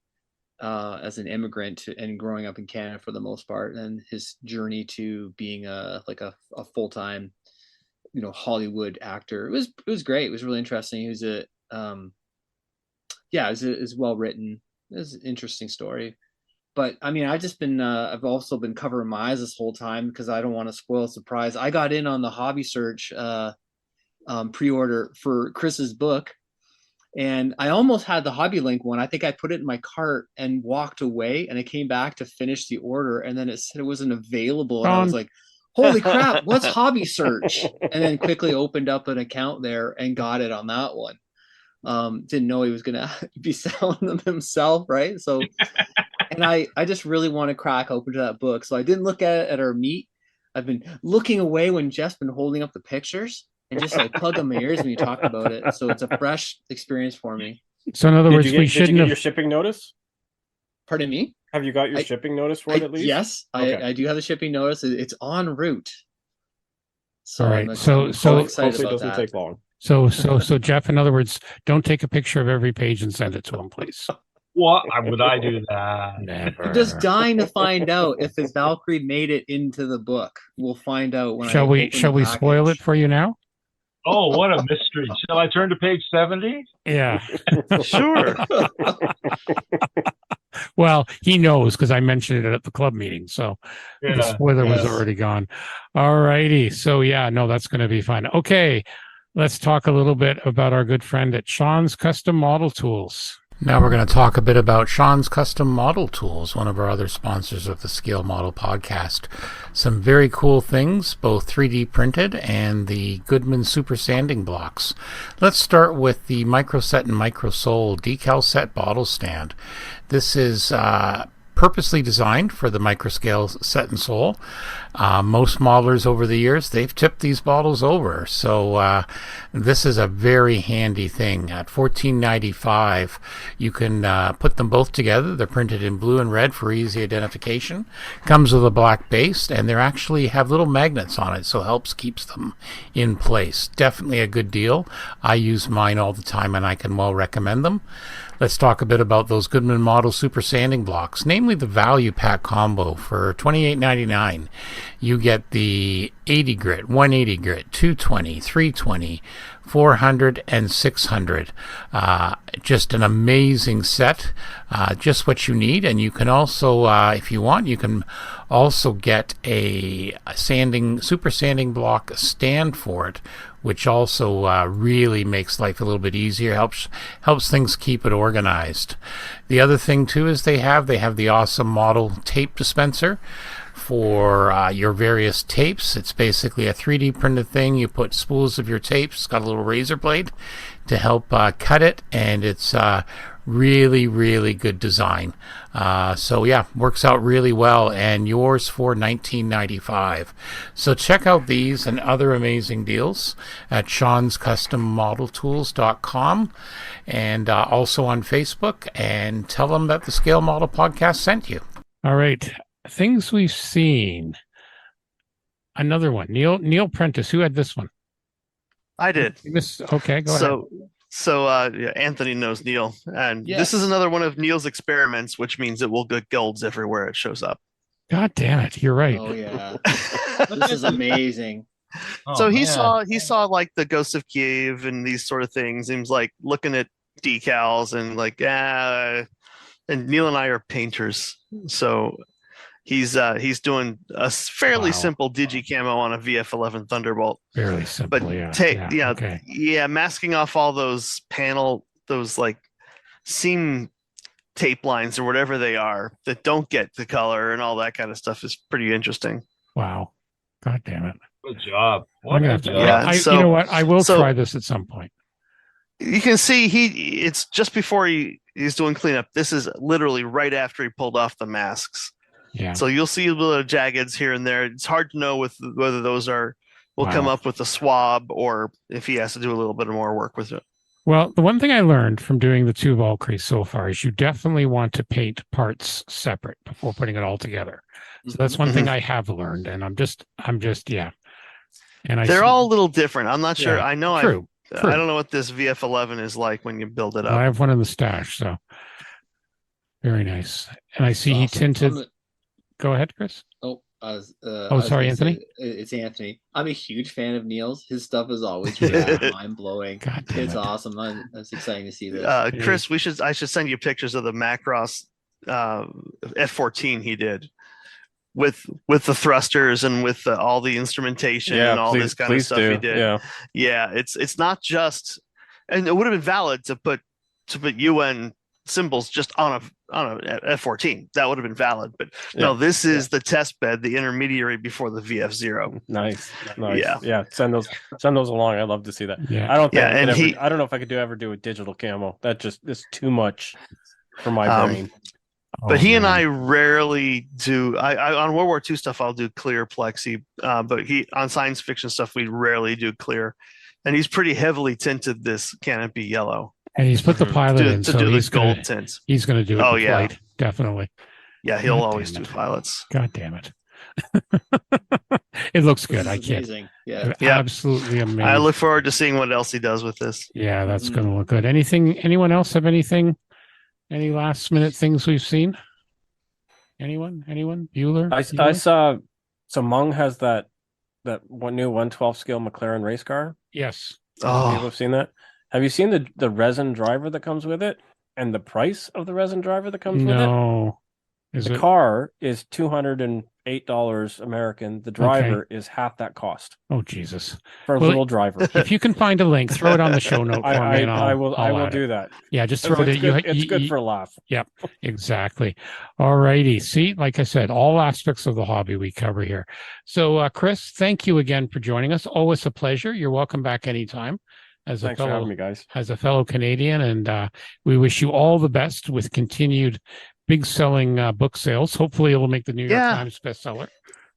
as an immigrant and growing up in Canada for the most part, and his journey to being a full-time, Hollywood actor. It was great. It was really interesting. He was it was well written. It was an interesting story. But I mean, I've also been covering my eyes this whole time because I don't want to spoil a surprise. I got in on the Hobby Search pre-order for Kris's book, and I almost had the Hobby Link one. I think I put it in my cart and walked away, and I came back to finish the order, and then it said it wasn't available, and I was like, holy crap, what's Hobby Search? And then quickly opened up an account there and got it on that one. Didn't know he was gonna be selling them himself, right? So and I just really want to crack open to that book. So I didn't look at it at our meet. I've been looking away when Jeff's been holding up the pictures and just like plugging my ears when you talk about it. So it's a fresh experience for me. So in other words, did you get your shipping notice? Pardon me? Have you got your shipping notice for it at least? Yes, okay. I do have the shipping notice. It's en route. So all right. I'm so excited hopefully about it doesn't that. take long. So Jeff, in other words, don't take a picture of every page and send it to him, please. What would I do that? Never. I'm just dying to find out if his Valkyrie made it into the book. We'll find out when Shall we spoil it for you now? Oh, what a mystery. Shall I turn to page 70? Yeah. Sure. Well, he knows because I mentioned it at the club meeting. So the spoiler was already gone. All righty. So yeah, no, that's going to be fun. Okay. Let's talk a little bit about our good friend at Sean's Custom Model Tools. Now we're going to talk a bit about Sean's Custom Model Tools, one of our other sponsors of the Scale Model Podcast. Some very cool things, both 3D printed and the Goodman Super Sanding Blocks. Let's start with the Microset and Microsole decal set bottle stand. This is purposely designed for the microscale set and sole. Most modelers over the years, they've tipped these bottles over. So this is a very handy thing. At $14.95, you can put them both together. They're printed in blue and red for easy identification. Comes with a black base, and they actually have little magnets on it, so it keeps them in place. Definitely a good deal. I use mine all the time, and I can well recommend them. Let's talk a bit about those Goodman Model Super Sanding Blocks, namely the Value Pack Combo for $28.99. You get the 80 grit, 180 grit, 220, 320, 400, and 600. Just an amazing set, just what you need. And you can also, if you want, you can also get a super sanding block stand for it, which also really makes life a little bit easier, helps things keep it organized. The other thing too is they have the awesome model tape dispenser for your various tapes. It's basically a 3D printed thing. You put spools of your tapes. It's got a little razor blade to help cut it, and it's really, really good design. So yeah, works out really well, and yours for $19.95. So check out these and other amazing deals at Sean'sCustomModelTools.com, and also on Facebook, and tell them that the Scale Model Podcast sent you. All right, things we've seen. Another one, Neil Prentice. Who had this one? I did. Okay, go ahead. So Anthony knows Neil, and This is another one of Neil's experiments, which means it will get golds everywhere it shows up. God damn it, you're right. Oh yeah, this is amazing. So he saw like the Ghost of Kiev and these sort of things. Seems like looking at decals and like and Neil and I are painters, so he's doing a fairly simple digi camo on a VF11 Thunderbolt. Fairly simple, but masking off all those those like seam tape lines or whatever they are that don't get the color and all that kind of stuff is pretty interesting. Wow, God damn it! Good job. You know what? I will try this at some point. You can see it's just before he's doing cleanup. This is literally right after he pulled off the masks. Yeah. So you'll see a little jaggeds here and there. It's hard to know whether those will come up with a swab or if he has to do a little bit more work with it. Well, the one thing I learned from doing the two Valkyries so far is you definitely want to paint parts separate before putting it all together. So that's one thing I have learned, and I'm just yeah. And they're all a little different. I'm not sure. I know. True. I don't know what this VF11 is like when you build it up. I have one in the stash, so. Very nice. And I see he Awesome. tinted. Go ahead, Chris. Sorry, Anthony. It's Anthony. I'm a huge fan of Neil's. His stuff is always really mind blowing. God damn It's it. awesome. It's exciting to see this. Chris, I should send you pictures of the Macross F-14 he did with the thrusters and with all the instrumentation and all this kind of stuff he did. Yeah, it's not just, and it would have been valid to put UN symbols just on a F-14. That would have been valid, but no, this is the test bed, the intermediary before the VF-0. Nice. Yeah. Send those along. I'd love to see that. Yeah. I don't think I don't know if I could ever do a digital camo. That just is too much for my brain. But he and I rarely do. I on World War II stuff, I'll do clear plexi. But he on science fiction stuff, we rarely do clear. And he's pretty heavily tinted this canopy yellow. And he's put the pilot in, so he's gold tints. He's going to do it. Oh yeah, flight, definitely. Yeah, he'll always do pilots. God damn it! It looks good. I can't. Amazing. Yeah, Absolutely amazing. I look forward to seeing what else he does with this. Yeah, that's going to look good. Anyone else have anything? Any last minute things we've seen? Anyone? Bueller? I saw. So Mung has that one new 112 scale McLaren race car. Yes. People have seen that. Have you seen the resin driver that comes with it and the price of the resin driver that comes with it? No. The car is $208 American. The driver is half that cost. Oh, Jesus. For a little driver. If you can find a link, throw it on the show note for me. And I will do that. Yeah, just throw it. It's good for a laugh. Yep, exactly. All righty. See, like I said, all aspects of the hobby we cover here. So, Chris, thank you again for joining us. Always a pleasure. You're welcome back anytime. Thanks for having me, guys. As a fellow Canadian, and we wish you all the best with continued big selling book sales. Hopefully it'll make the New York Times bestseller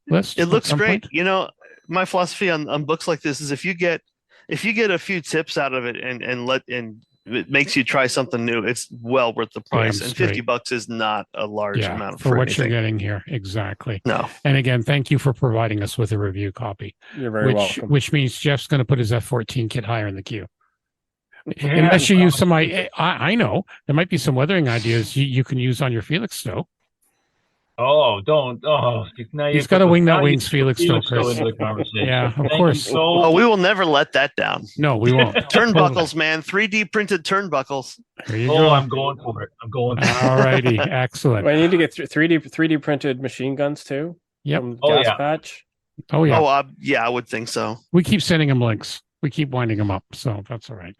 list. It looks great. You know, my philosophy on books like this is if you get a few tips out of it and it makes you try something new, it's well worth the price. And $50 is not a large amount for what you're getting here. Exactly. No. And again, thank you for providing us with a review copy. You're very welcome. Which means Jeff's going to put his F-14 kit higher in the queue. Unless you use some, I know there might be some weathering ideas you can use on your Felix Stowe. Oh, don't! Oh, now he's got a wing that wings Felix Stowe, Chris. Yeah, of course. Oh, we will never let that down. No, we won't. Turnbuckles, man, 3D printed turnbuckles. There you go. I'm going for it. All righty, excellent. Well, I need to get 3D printed machine guns too. Yep. Gas patch. Oh yeah. I would think so. We keep sending him links. We keep winding them up, so that's all right.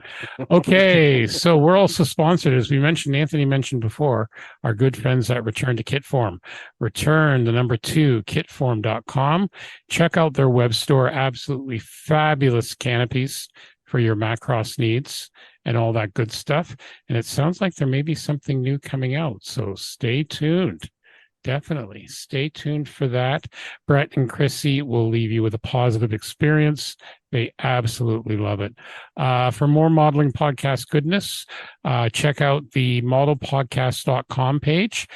Okay, so we're also sponsored, as we mentioned, Anthony mentioned before, our good friends at Return to Kitform. Return, the number 2, kitform.com. Check out their web store. Absolutely fabulous canopies for your Macross needs and all that good stuff. And it sounds like there may be something new coming out, so stay tuned. Definitely. Stay tuned for that. Brett and Chrissy will leave you with a positive experience. They absolutely love it. For more modeling podcast goodness, check out the modelpodcast.com page.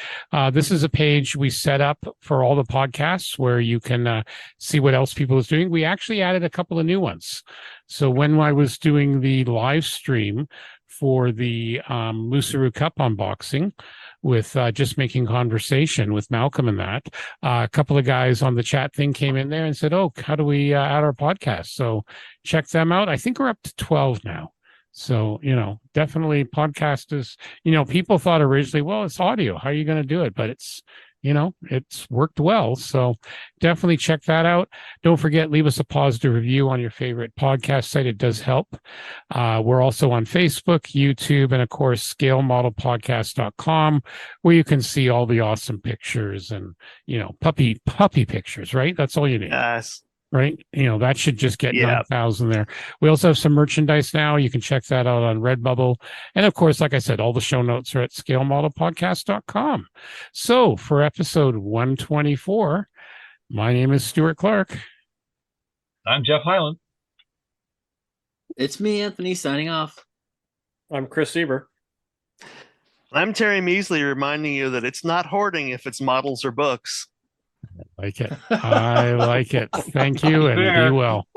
This is a page we set up for all the podcasts where you can see what else people is doing. We actually added a couple of new ones. So when I was doing the live stream for the Musaru Cup unboxing, with just making conversation with Malcolm and that. A couple of guys on the chat thing came in there and said, oh, how do we add our podcast? So check them out. I think we're up to 12 now. So, definitely podcast is, people thought originally, well, it's audio. How are you going to do it? But it's worked well. So definitely check that out. Don't forget, leave us a positive review on your favorite podcast site. It does help. We're also on Facebook, YouTube, and of course, scalemodelpodcast.com, where you can see all the awesome pictures and, puppy pictures, right? That's all you need. Yes. Right? That should just get 9,000 there. We also have some merchandise now. You can check that out on Redbubble. And of course, like I said, all the show notes are at scalemodelpodcast.com. So for episode 124, my name is Stuart Clark. I'm Jeff Hyland. It's me, Anthony, signing off. I'm Kris Sieber. I'm Terry Measley, reminding you that it's not hoarding if it's models or books. I like it. Thank you, and be well.